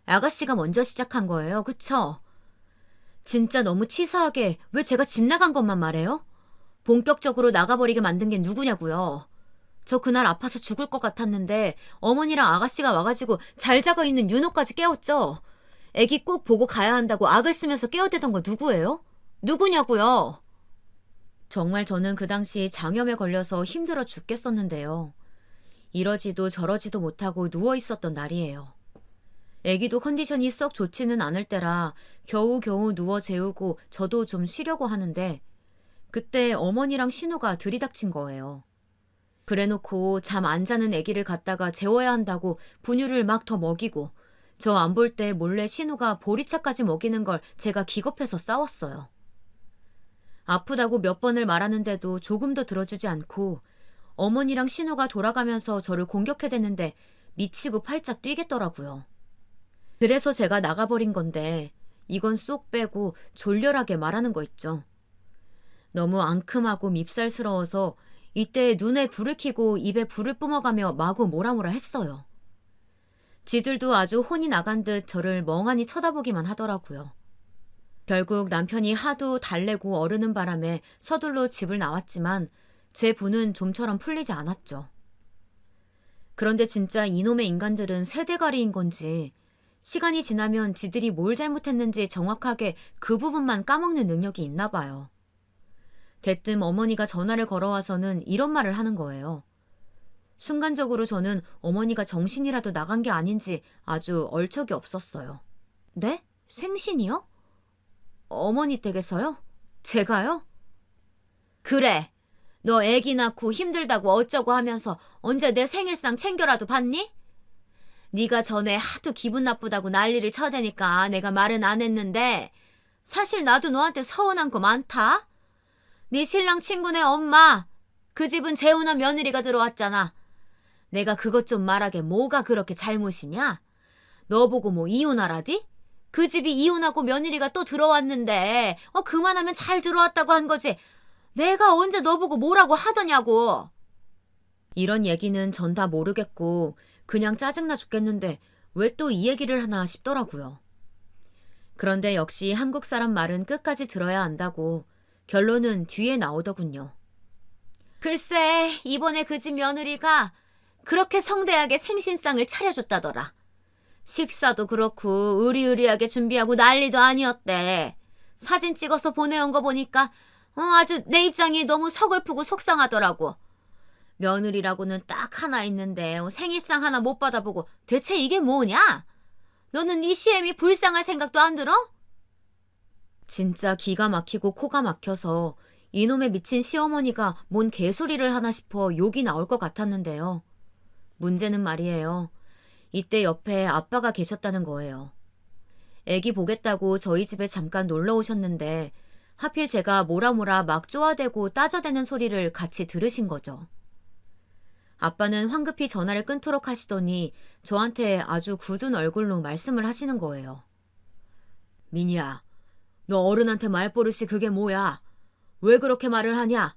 아가씨가 먼저 시작한 거예요. 그쵸? 진짜 너무 치사하게 왜 제가 집 나간 것만 말해요? 본격적으로 나가버리게 만든 게 누구냐고요. 저 그날 아파서 죽을 것 같았는데 어머니랑 아가씨가 와가지고 잘 자고 있는 윤호까지 깨웠죠. 애기 꼭 보고 가야 한다고 악을 쓰면서 깨어대던 거 누구예요? 누구냐고요. 정말 저는 그 당시 장염에 걸려서 힘들어 죽겠었는데요. 이러지도 저러지도 못하고 누워있었던 날이에요. 애기도 컨디션이 썩 좋지는 않을 때라 겨우겨우 누워 재우고 저도 좀 쉬려고 하는데 그때 어머니랑 신우가 들이닥친 거예요. 그래놓고 잠 안 자는 애기를 갖다가 재워야 한다고 분유를 막 더 먹이고 저 안 볼 때 몰래 신우가 보리차까지 먹이는 걸 제가 기겁해서 싸웠어요. 아프다고 몇 번을 말하는데도 조금도 들어주지 않고 어머니랑 신우가 돌아가면서 저를 공격해대는데 미치고 팔짝 뛰겠더라고요. 그래서 제가 나가버린 건데 이건 쏙 빼고 졸렬하게 말하는 거 있죠. 너무 앙큼하고 밉살스러워서 이때 눈에 불을 켜고 입에 불을 뿜어가며 마구 뭐라뭐라 했어요. 지들도 아주 혼이 나간 듯 저를 멍하니 쳐다보기만 하더라고요. 결국 남편이 하도 달래고 어르는 바람에 서둘러 집을 나왔지만 제 분은 좀처럼 풀리지 않았죠. 그런데 진짜 이놈의 인간들은 세대가리인 건지 시간이 지나면 지들이 뭘 잘못했는지 정확하게 그 부분만 까먹는 능력이 있나 봐요. 대뜸 어머니가 전화를 걸어와서는 이런 말을 하는 거예요. 순간적으로 저는 어머니가 정신이라도 나간 게 아닌지 아주 얼척이 없었어요. 네? 생신이요? 어머니 댁에서요? 제가요? 그래. 너 애기 낳고 힘들다고 어쩌고 하면서 언제 내 생일상 챙겨라도 받니? 네가 전에 하도 기분 나쁘다고 난리를 쳐대니까 내가 말은 안 했는데 사실 나도 너한테 서운한 거 많다. 네 신랑 친구네 엄마, 그 집은 재혼한 며느리가 들어왔잖아. 내가 그것 좀 말하게 뭐가 그렇게 잘못이냐? 너 보고 뭐 이혼하라디? 그 집이 이혼하고 며느리가 또 들어왔는데 그만하면 잘 들어왔다고 한 거지. 내가 언제 너 보고 뭐라고 하더냐고. 이런 얘기는 전 다 모르겠고 그냥 짜증나 죽겠는데 왜 또 이 얘기를 하나 싶더라고요. 그런데 역시 한국 사람 말은 끝까지 들어야 한다고 결론은 뒤에 나오더군요. 글쎄, 이번에 그 집 며느리가 그렇게 성대하게 생신상을 차려줬다더라. 식사도 그렇고 으리으리하게 준비하고 난리도 아니었대. 사진 찍어서 보내온 거 보니까 아주 내 입장이 너무 서글프고 속상하더라고. 며느리라고는 딱 하나 있는데 생일상 하나 못 받아보고 대체 이게 뭐냐? 너는 네 시엠이 불쌍할 생각도 안 들어? 진짜 기가 막히고 코가 막혀서 이놈의 미친 시어머니가 뭔 개소리를 하나 싶어 욕이 나올 것 같았는데요. 문제는 말이에요. 이때 옆에 아빠가 계셨다는 거예요. 애기 보겠다고 저희 집에 잠깐 놀러 오셨는데 하필 제가 뭐라 막 쪼아대고 따져대는 소리를 같이 들으신 거죠. 아빠는 황급히 전화를 끊도록 하시더니 저한테 아주 굳은 얼굴로 말씀을 하시는 거예요. 민희야, 너 어른한테 말버릇이 그게 뭐야? 왜 그렇게 말을 하냐?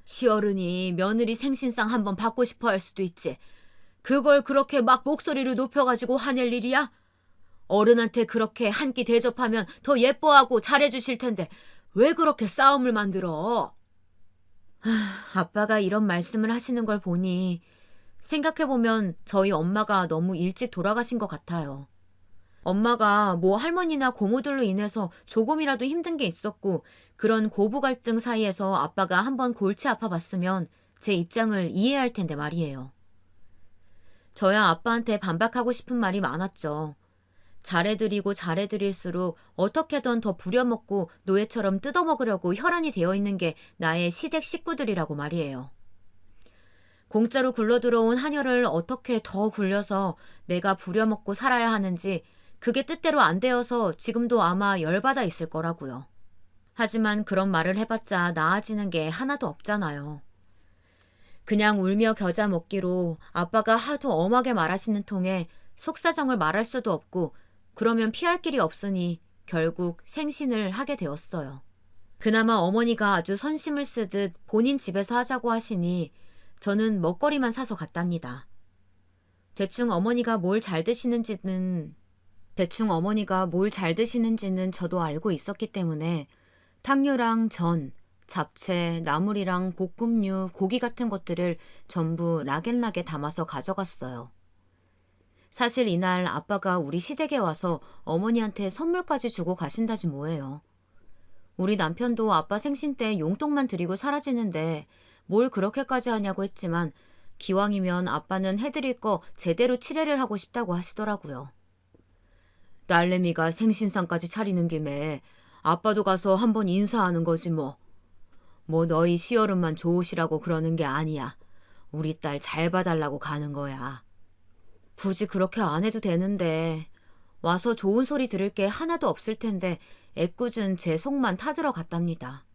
시어른이 며느리 생신상 한번 받고 싶어 할 수도 있지. 그걸 그렇게 막 목소리를 높여가지고 화낼 일이야? 어른한테 그렇게 한 끼 대접하면 더 예뻐하고 잘해주실 텐데 왜 그렇게 싸움을 만들어? 아빠가 이런 말씀을 하시는 걸 보니 생각해보면 저희 엄마가 너무 일찍 돌아가신 것 같아요. 엄마가 뭐 할머니나 고모들로 인해서 조금이라도 힘든 게 있었고 그런 고부 갈등 사이에서 아빠가 한번 골치 아파봤으면 제 입장을 이해할 텐데 말이에요. 저야 아빠한테 반박하고 싶은 말이 많았죠. 잘해드리고 잘해드릴수록 어떻게든 더 부려먹고 노예처럼 뜯어먹으려고 혈안이 되어 있는 게 나의 시댁 식구들이라고 말이에요. 공짜로 굴러들어온 한혈을 어떻게 더 굴려서 내가 부려먹고 살아야 하는지 그게 뜻대로 안 되어서 지금도 아마 열받아 있을 거라고요. 하지만 그런 말을 해봤자 나아지는 게 하나도 없잖아요. 그냥 울며 겨자 먹기로 아빠가 하도 엄하게 말하시는 통에 속사정을 말할 수도 없고 그러면 피할 길이 없으니 결국 생신을 하게 되었어요. 그나마 어머니가 아주 선심을 쓰듯 본인 집에서 하자고 하시니 저는 먹거리만 사서 갔답니다. 대충 어머니가 뭘 잘 드시는지는 저도 알고 있었기 때문에 탕류랑 전, 잡채, 나물이랑 볶음류, 고기 같은 것들을 전부 락앤락에 담아서 가져갔어요. 사실 이날 아빠가 우리 시댁에 와서 어머니한테 선물까지 주고 가신다지 뭐예요. 우리 남편도 아빠 생신 때 용돈만 드리고 사라지는데 뭘 그렇게까지 하냐고 했지만 기왕이면 아빠는 해드릴 거 제대로 치레를 하고 싶다고 하시더라고요. 딸내미가 생신상까지 차리는 김에 아빠도 가서 한번 인사하는 거지 뭐. 뭐 너희 시어른만 좋으시라고 그러는 게 아니야. 우리 딸 잘 봐달라고 가는 거야. 굳이 그렇게 안 해도 되는데 와서 좋은 소리 들을 게 하나도 없을 텐데 애꿎은 제 속만 타들어 갔답니다.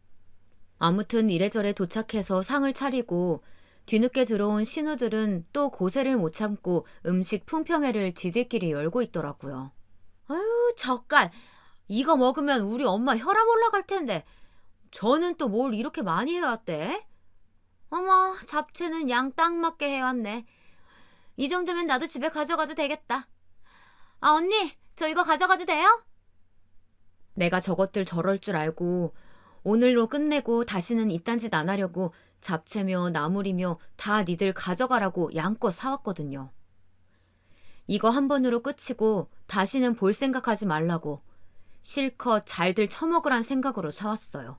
아무튼 이래저래 도착해서 상을 차리고 뒤늦게 들어온 신우들은 또 고세를 못 참고 음식 품평회를 지들끼리 열고 있더라고요. 아유, 젓갈. 이거 먹으면 우리 엄마 혈압 올라갈 텐데 저는 또 뭘 이렇게 많이 해왔대? 어머, 잡채는 양 딱 맞게 해왔네. 이 정도면 나도 집에 가져가도 되겠다. 아, 언니, 저 이거 가져가도 돼요? 내가 저것들 저럴 줄 알고 오늘로 끝내고 다시는 이딴 짓 안 하려고 잡채며 나물이며 다 니들 가져가라고 양껏 사왔거든요. 이거 한 번으로 끝이고 다시는 볼 생각하지 말라고 실컷 잘들 처먹으란 생각으로 사왔어요.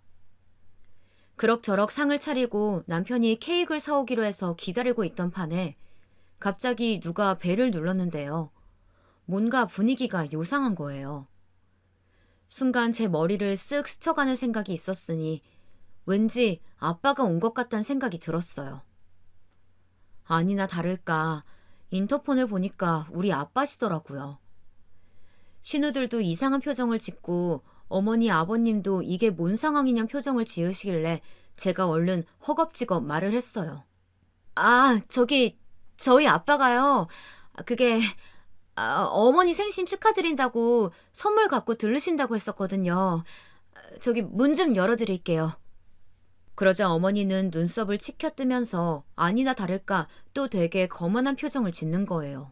그럭저럭 상을 차리고 남편이 케이크를 사오기로 해서 기다리고 있던 판에 갑자기 누가 벨을 눌렀는데요. 뭔가 분위기가 요상한 거예요. 순간 제 머리를 쓱 스쳐가는 생각이 있었으니 왠지 아빠가 온 것 같다는 생각이 들었어요. 아니나 다를까 인터폰을 보니까 우리 아빠시더라고요. 신우들도 이상한 표정을 짓고 어머니 아버님도 이게 뭔 상황이냐는 표정을 지으시길래 제가 얼른 허겁지겁 말을 했어요. 아, 저희 아빠가요. 그게 어머니 생신 축하드린다고 선물 갖고 들르신다고 했었거든요. 문 좀 열어드릴게요. 그러자 어머니는 눈썹을 치켜뜨면서 아니나 다를까 또 되게 거만한 표정을 짓는 거예요.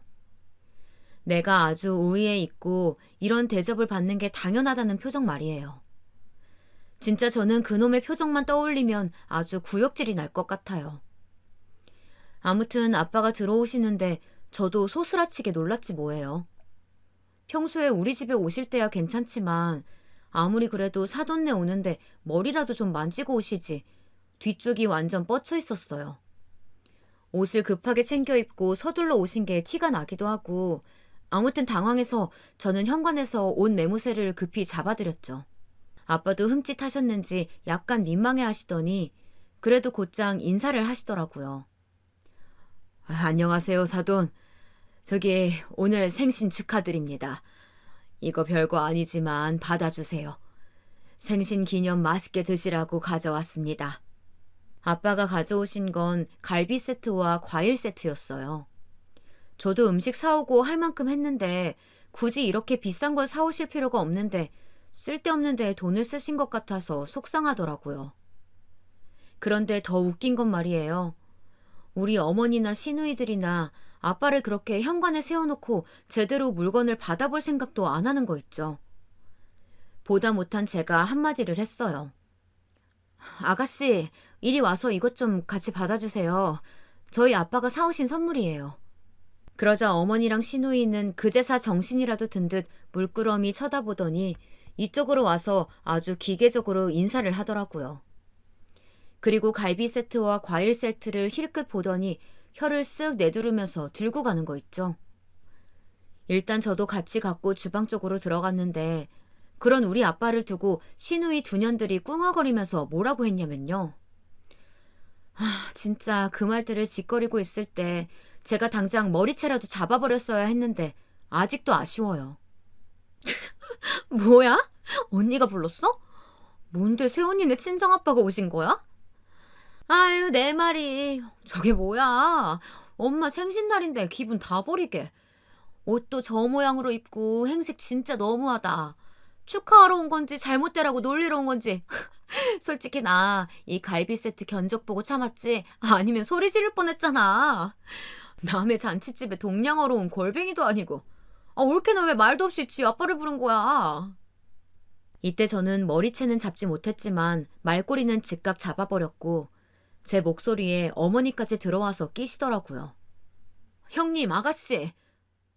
내가 아주 우위에 있고 이런 대접을 받는 게 당연하다는 표정 말이에요. 진짜 저는 그놈의 표정만 떠올리면 아주 구역질이 날 것 같아요. 아무튼 아빠가 들어오시는데 저도 소스라치게 놀랐지 뭐예요. 평소에 우리 집에 오실 때야 괜찮지만 아무리 그래도 사돈네 오는데 머리라도 좀 만지고 오시지 뒤쪽이 완전 뻗쳐 있었어요. 옷을 급하게 챙겨 입고 서둘러 오신 게 티가 나기도 하고 아무튼 당황해서 저는 현관에서 옷 매무새를 급히 잡아드렸죠. 아빠도 흠칫하셨는지 약간 민망해 하시더니 그래도 곧장 인사를 하시더라고요. 안녕하세요, 사돈. 저기 오늘 생신 축하드립니다. 이거 별거 아니지만 받아주세요. 생신 기념 맛있게 드시라고 가져왔습니다. 아빠가 가져오신 건 갈비 세트와 과일 세트였어요. 저도 음식 사오고 할 만큼 했는데 굳이 이렇게 비싼 걸 사오실 필요가 없는데 쓸데없는 데에 돈을 쓰신 것 같아서 속상하더라고요. 그런데 더 웃긴 건 말이에요. 우리 어머니나 시누이들이나 아빠를 그렇게 현관에 세워놓고 제대로 물건을 받아볼 생각도 안 하는 거 있죠. 보다 못한 제가 한마디를 했어요. 아가씨, 이리 와서 이것 좀 같이 받아주세요. 저희 아빠가 사오신 선물이에요. 그러자 어머니랑 시누이는 그제사 정신이라도 든 듯 물끄러미 쳐다보더니 이쪽으로 와서 아주 기계적으로 인사를 하더라고요. 그리고 갈비 세트와 과일 세트를 힐끗 보더니 혀를 쓱 내두르면서 들고 가는 거 있죠. 일단 저도 같이 갖고 주방 쪽으로 들어갔는데 그런 우리 아빠를 두고 시누이 두 년들이 꿍얼거리면서 뭐라고 했냐면요. 진짜 그 말들을 짓거리고 있을 때 제가 당장 머리채라도 잡아버렸어야 했는데 아직도 아쉬워요. 뭐야? 언니가 불렀어? 뭔데 새언니네 친정아빠가 오신 거야? 아유, 내 말이. 저게 뭐야? 엄마 생신날인데 기분 다 버리게. 옷도 저 모양으로 입고 행색 진짜 너무하다. 축하하러 온 건지 잘못되라고 놀리러 온 건지. 솔직히 나 이 갈비 세트 견적 보고 참았지 아니면 소리 지를 뻔했잖아. 남의 잔치집에 동냥하러 온 골뱅이도 아니고. 올케 너 왜 말도 없이 지 아빠를 부른 거야? 이때 저는 머리채는 잡지 못했지만 말꼬리는 즉각 잡아버렸고 제 목소리에 어머니까지 들어와서 끼시더라고요. 형님, 아가씨,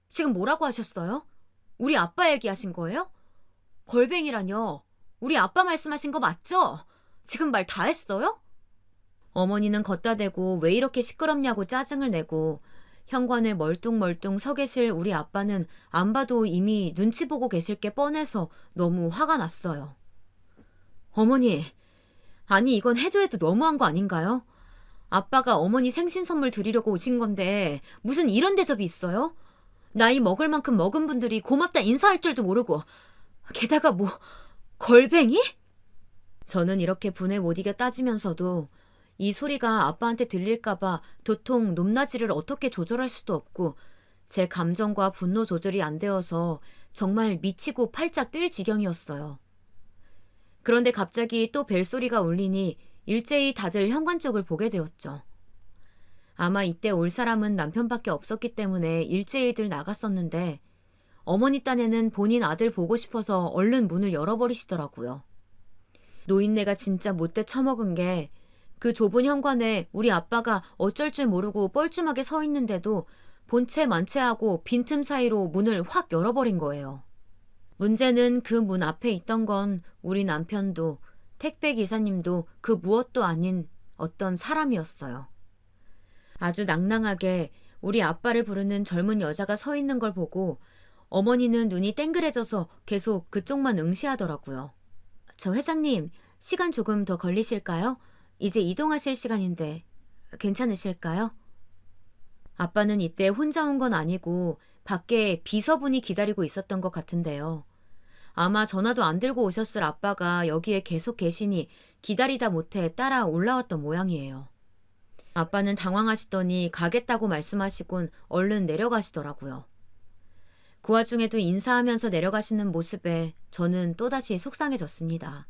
지금 뭐라고 하셨어요? 우리 아빠 얘기하신 거예요? 걸뱅이라뇨. 우리 아빠 말씀하신 거 맞죠? 지금 말 다 했어요? 어머니는 걷다 대고 왜 이렇게 시끄럽냐고 짜증을 내고 현관에 멀뚱멀뚱 서 계실 우리 아빠는 안 봐도 이미 눈치 보고 계실 게 뻔해서 너무 화가 났어요. 어머니, 아니 이건 해도 너무한 거 아닌가요? 아빠가 어머니 생신 선물 드리려고 오신 건데 무슨 이런 대접이 있어요? 나이 먹을 만큼 먹은 분들이 고맙다 인사할 줄도 모르고 게다가 뭐 걸뱅이? 저는 이렇게 분에 못 이겨 따지면서도 이 소리가 아빠한테 들릴까봐 도통 높낮이를 어떻게 조절할 수도 없고 제 감정과 분노 조절이 안 되어서 정말 미치고 팔짝 뛸 지경이었어요. 그런데 갑자기 또 벨소리가 울리니 일제히 다들 현관 쪽을 보게 되었죠. 아마 이때 올 사람은 남편밖에 없었기 때문에 일제히들 나갔었는데 어머니 딴에는 본인 아들 보고 싶어서 얼른 문을 열어버리시더라고요. 노인네가 진짜 못돼 처먹은 게 그 좁은 현관에 우리 아빠가 어쩔 줄 모르고 뻘쭘하게 서 있는데도 본체 만체하고 빈틈 사이로 문을 확 열어버린 거예요. 문제는 그 문 앞에 있던 건 우리 남편도 택배 기사님도 그 무엇도 아닌 어떤 사람이었어요. 아주 낭낭하게 우리 아빠를 부르는 젊은 여자가 서 있는 걸 보고 어머니는 눈이 땡그레져서 계속 그쪽만 응시하더라고요. 저 회장님, 시간 조금 더 걸리실까요? 이제 이동하실 시간인데 괜찮으실까요? 아빠는 이때 혼자 온 건 아니고 밖에 비서분이 기다리고 있었던 것 같은데요. 아마 전화도 안 들고 오셨을 아빠가 여기에 계속 계시니 기다리다 못해 따라 올라왔던 모양이에요. 아빠는 당황하시더니 가겠다고 말씀하시곤 얼른 내려가시더라고요. 그 와중에도 인사하면서 내려가시는 모습에 저는 또다시 속상해졌습니다.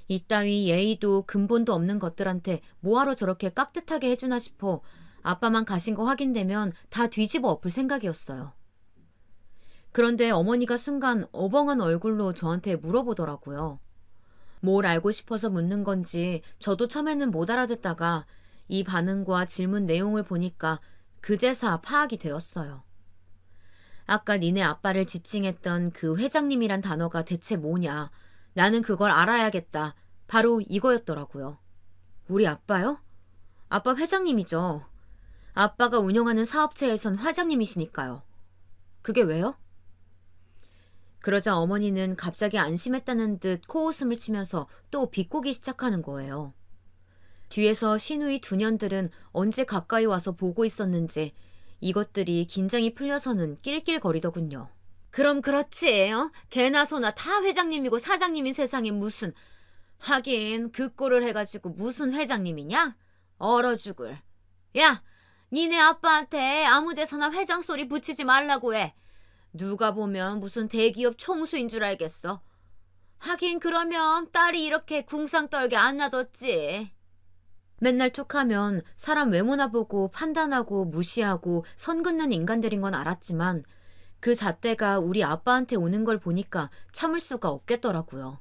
이따위 예의도 근본도 없는 것들한테 뭐하러 저렇게 깍듯하게 해주나 싶어 아빠만 가신 거 확인되면 다 뒤집어 엎을 생각이었어요. 그런데 어머니가 순간 어벙한 얼굴로 저한테 물어보더라고요. 뭘 알고 싶어서 묻는 건지 저도 처음에는 못 알아듣다가 이 반응과 질문 내용을 보니까 그제서 파악이 되었어요. 아까 니네 아빠를 지칭했던 그 회장님이란 단어가 대체 뭐냐. 나는 그걸 알아야겠다. 바로 이거였더라고요. 우리 아빠요? 아빠 회장님이죠. 아빠가 운영하는 사업체에선 회장님이시니까요. 그게 왜요? 그러자 어머니는 갑자기 안심했다는 듯 코웃음을 치면서 또 비꼬기 시작하는 거예요. 뒤에서 시누이 두 년들은 언제 가까이 와서 보고 있었는지 이것들이 긴장이 풀려서는 낄낄거리더군요. 그럼 그렇지. 개나 소나 다 회장님이고 사장님인 세상에 무슨. 하긴 그 꼴을 해가지고 무슨 회장님이냐? 얼어 죽을. 야, 니네 아빠한테 아무 데서나 회장 소리 붙이지 말라고 해. 누가 보면 무슨 대기업 총수인 줄 알겠어. 하긴 그러면 딸이 이렇게 궁상 떨게 안 놔뒀지. 맨날 툭하면 사람 외모나 보고 판단하고 무시하고 선 긋는 인간들인 건 알았지만 그 잣대가 우리 아빠한테 오는 걸 보니까 참을 수가 없겠더라고요.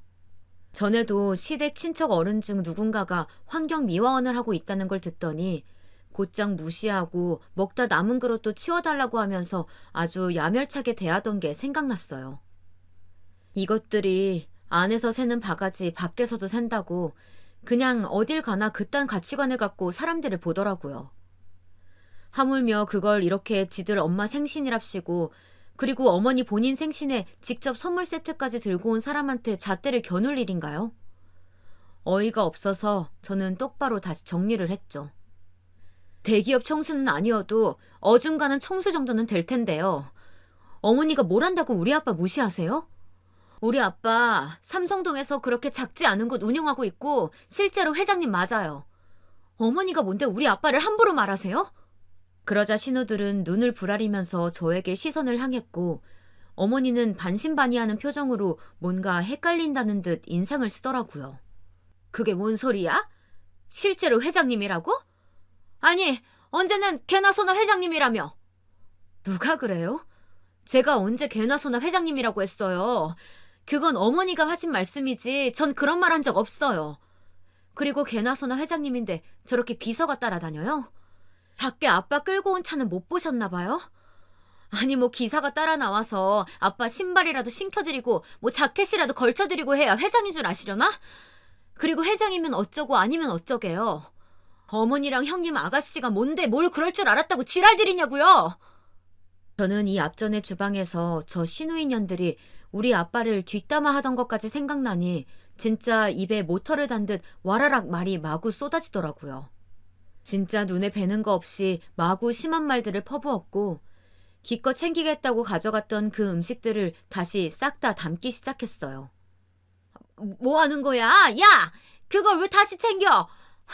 전에도 시댁 친척 어른 중 누군가가 환경 미화원을 하고 있다는 걸 듣더니 곧장 무시하고 먹다 남은 그릇도 치워달라고 하면서 아주 야멸차게 대하던 게 생각났어요. 이것들이 안에서 새는 바가지 밖에서도 샌다고 그냥 어딜 가나 그딴 가치관을 갖고 사람들을 보더라고요. 하물며 그걸 이렇게 지들 엄마 생신이랍시고 그리고 어머니 본인 생신에 직접 선물 세트까지 들고 온 사람한테 잣대를 겨눌 일인가요? 어이가 없어서 저는 똑바로 다시 정리를 했죠. 대기업 총수는 아니어도 어중간한 총수 정도는 될 텐데요. 어머니가 뭘 한다고 우리 아빠 무시하세요? 우리 아빠 삼성동에서 그렇게 작지 않은 곳 운영하고 있고 실제로 회장님 맞아요. 어머니가 뭔데 우리 아빠를 함부로 말하세요? 그러자 신우들은 눈을 부라리면서 저에게 시선을 향했고 어머니는 반신반의하는 표정으로 뭔가 헷갈린다는 듯 인상을 쓰더라고요. 그게 뭔 소리야? 실제로 회장님이라고? 아니, 언제는 개나 소나 회장님이라며. 누가 그래요? 제가 언제 개나 소나 회장님이라고 했어요. 그건 어머니가 하신 말씀이지 전 그런 말 한 적 없어요. 그리고 개나 소나 회장님인데 저렇게 비서가 따라다녀요? 밖에 아빠 끌고 온 차는 못 보셨나 봐요? 아니 뭐 기사가 따라 나와서 아빠 신발이라도 신겨드리고 뭐 자켓이라도 걸쳐드리고 해야 회장인 줄 아시려나? 그리고 회장이면 어쩌고 아니면 어쩌게요. 어머니랑 형님 아가씨가 뭔데 뭘 그럴 줄 알았다고 지랄들이냐고요. 저는 이 앞전에 주방에서 저 시누이년들이 우리 아빠를 뒷담화 하던 것까지 생각나니 진짜 입에 모터를 단 듯 와라락 말이 마구 쏟아지더라고요. 진짜 눈에 뵈는 거 없이 마구 심한 말들을 퍼부었고 기껏 챙기겠다고 가져갔던 그 음식들을 다시 싹 다 담기 시작했어요. 뭐 하는 거야? 야! 그걸 왜 다시 챙겨?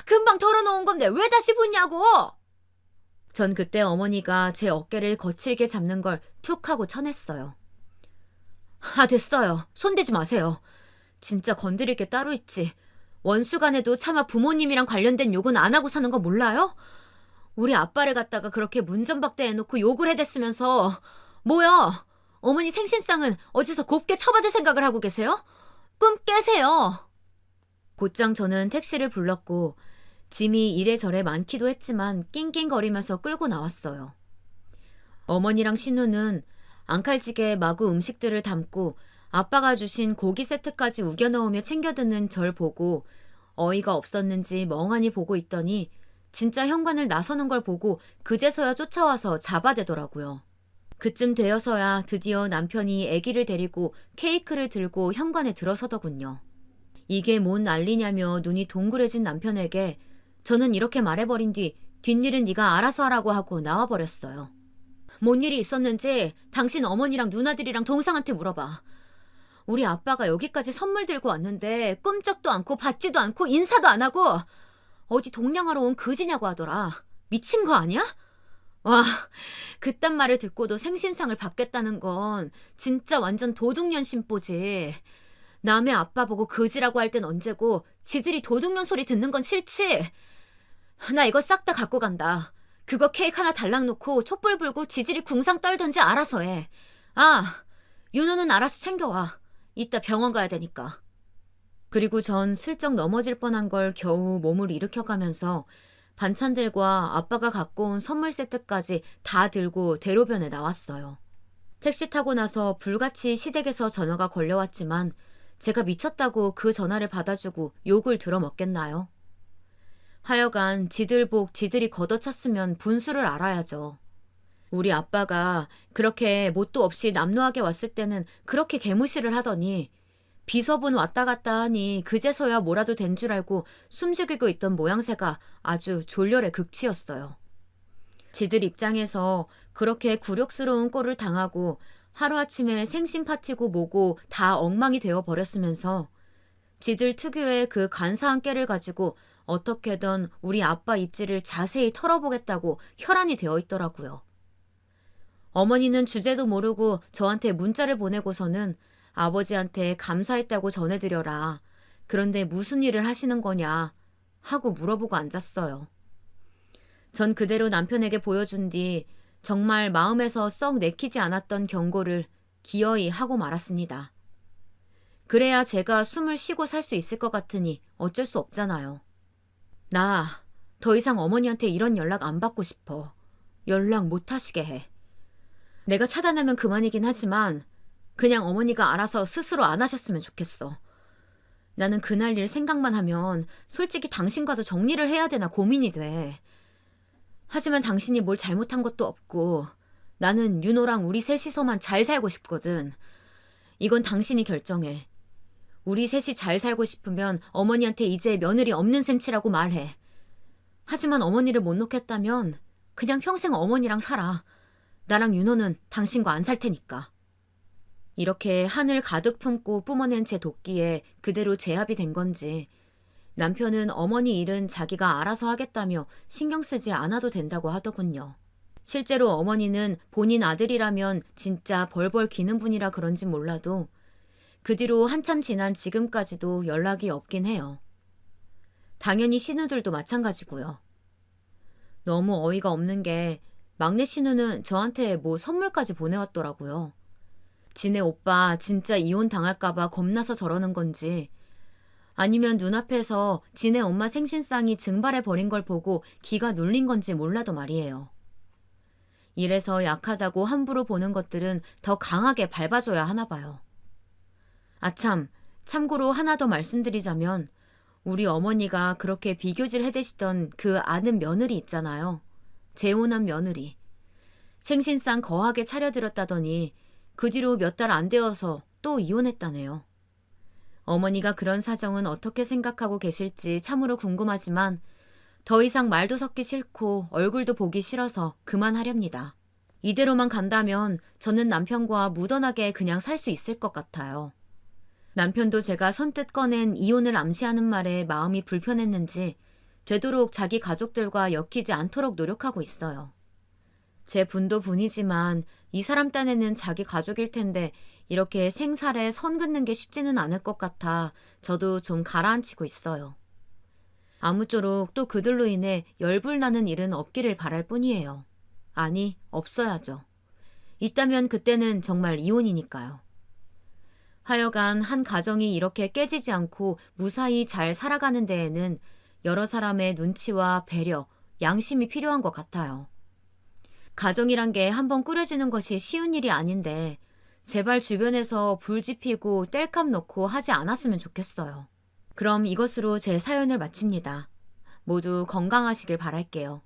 금방 덜어놓은 건데 왜 다시 붓냐고! 전 그때 어머니가 제 어깨를 거칠게 잡는 걸 툭 하고 쳐냈어요. 아, 됐어요. 손대지 마세요. 진짜 건드릴 게 따로 있지. 원수간에도 차마 부모님이랑 관련된 욕은 안 하고 사는 거 몰라요? 우리 아빠를 갖다가 그렇게 문전박대해놓고 욕을 해댔으면서 뭐야? 어머니 생신상은 어디서 곱게 처받을 생각을 하고 계세요? 꿈 깨세요. 곧장 저는 택시를 불렀고 짐이 이래저래 많기도 했지만 낑낑거리면서 끌고 나왔어요. 어머니랑 신우는 앙칼지게 마구 음식들을 담고 아빠가 주신 고기 세트까지 우겨 넣으며 챙겨 드는 절 보고 어이가 없었는지 멍하니 보고 있더니 진짜 현관을 나서는 걸 보고 그제서야 쫓아와서 잡아대더라고요. 그쯤 되어서야 드디어 남편이 아기를 데리고 케이크를 들고 현관에 들어서더군요. 이게 뭔 난리냐며 눈이 동그래진 남편에게 저는 이렇게 말해버린 뒤 뒷일은 네가 알아서 하라고 하고 나와버렸어요. 뭔 일이 있었는지 당신 어머니랑 누나들이랑 동상한테 물어봐. 우리 아빠가 여기까지 선물 들고 왔는데 꿈쩍도 않고 받지도 않고 인사도 안 하고 어디 동냥하러 온 그지냐고 하더라. 미친 거 아니야? 와, 그딴 말을 듣고도 생신상을 받겠다는 건 진짜 완전 도둑년 심보지. 남의 아빠 보고 그지라고 할 땐 언제고 지들이 도둑년 소리 듣는 건 싫지? 나 이거 싹 다 갖고 간다. 그거 케이크 하나 달랑 놓고 촛불 불고 지들이 궁상 떨던지 알아서 해. 아, 윤호는 알아서 챙겨와. 이따 병원 가야 되니까. 그리고 전 슬쩍 넘어질 뻔한 걸 겨우 몸을 일으켜가면서 반찬들과 아빠가 갖고 온 선물 세트까지 다 들고 대로변에 나왔어요. 택시 타고 나서 불같이 시댁에서 전화가 걸려왔지만 제가 미쳤다고 그 전화를 받아주고 욕을 들어먹겠나요? 하여간 지들 복 지들이 걷어찼으면 분수를 알아야죠. 우리 아빠가 그렇게 뭣도 없이 남노하게 왔을 때는 그렇게 개무시를 하더니 비서분 왔다 갔다 하니 그제서야 뭐라도 된 줄 알고 숨죽이고 있던 모양새가 아주 졸렬의 극치였어요. 지들 입장에서 그렇게 굴욕스러운 꼴을 당하고 하루아침에 생신 파티고 뭐고 다 엉망이 되어 버렸으면서 지들 특유의 그 간사한 깨를 가지고 어떻게든 우리 아빠 입지를 자세히 털어보겠다고 혈안이 되어 있더라고요. 어머니는 주제도 모르고 저한테 문자를 보내고서는 아버지한테 감사했다고 전해드려라. 그런데 무슨 일을 하시는 거냐 하고 물어보고 앉았어요. 전 그대로 남편에게 보여준 뒤 정말 마음에서 썩 내키지 않았던 경고를 기어이 하고 말았습니다. 그래야 제가 숨을 쉬고 살 수 있을 것 같으니 어쩔 수 없잖아요. 나 더 이상 어머니한테 이런 연락 안 받고 싶어. 연락 못 하시게 해. 내가 차단하면 그만이긴 하지만 그냥 어머니가 알아서 스스로 안 하셨으면 좋겠어. 나는 그날 일 생각만 하면 솔직히 당신과도 정리를 해야 되나 고민이 돼. 하지만 당신이 뭘 잘못한 것도 없고 나는 윤호랑 우리 셋이서만 잘 살고 싶거든. 이건 당신이 결정해. 우리 셋이 잘 살고 싶으면 어머니한테 이제 며느리 없는 셈치라고 말해. 하지만 어머니를 못 놓겠다면 그냥 평생 어머니랑 살아. 나랑 윤호는 당신과 안 살 테니까. 이렇게 한을 가득 품고 뿜어낸 제 도끼에 그대로 제압이 된 건지 남편은 어머니 일은 자기가 알아서 하겠다며 신경 쓰지 않아도 된다고 하더군요. 실제로 어머니는 본인 아들이라면 진짜 벌벌 기는 분이라 그런지 몰라도 그 뒤로 한참 지난 지금까지도 연락이 없긴 해요. 당연히 신우들도 마찬가지고요. 너무 어이가 없는 게 막내 신우는 저한테 뭐 선물까지 보내왔더라고요. 지네 오빠 진짜 이혼 당할까봐 겁나서 저러는 건지 아니면 눈앞에서 지네 엄마 생신상이 증발해버린 걸 보고 기가 눌린 건지 몰라도 말이에요. 이래서 약하다고 함부로 보는 것들은 더 강하게 밟아줘야 하나 봐요. 아참, 참고로 하나 더 말씀드리자면 우리 어머니가 그렇게 비교질 해대시던 그 아는 며느리 있잖아요. 재혼한 며느리. 생신상 거하게 차려드렸다더니 그 뒤로 몇 달 안 되어서 또 이혼했다네요. 어머니가 그런 사정은 어떻게 생각하고 계실지 참으로 궁금하지만 더 이상 말도 섞기 싫고 얼굴도 보기 싫어서 그만하렵니다. 이대로만 간다면 저는 남편과 무던하게 그냥 살 수 있을 것 같아요. 남편도 제가 선뜻 꺼낸 이혼을 암시하는 말에 마음이 불편했는지 되도록 자기 가족들과 엮이지 않도록 노력하고 있어요. 제 분도 분이지만 이 사람 딴에는 자기 가족일 텐데 이렇게 생살에 선 긋는 게 쉽지는 않을 것 같아 저도 좀 가라앉히고 있어요. 아무쪼록 또 그들로 인해 열불나는 일은 없기를 바랄 뿐이에요. 아니, 없어야죠. 있다면 그때는 정말 이혼이니까요. 하여간 한 가정이 이렇게 깨지지 않고 무사히 잘 살아가는 데에는 여러 사람의 눈치와 배려, 양심이 필요한 것 같아요. 가정이란 게 한번 꾸려지는 것이 쉬운 일이 아닌데 제발 주변에서 불 지피고 땔감 놓고 하지 않았으면 좋겠어요. 그럼 이것으로 제 사연을 마칩니다. 모두 건강하시길 바랄게요.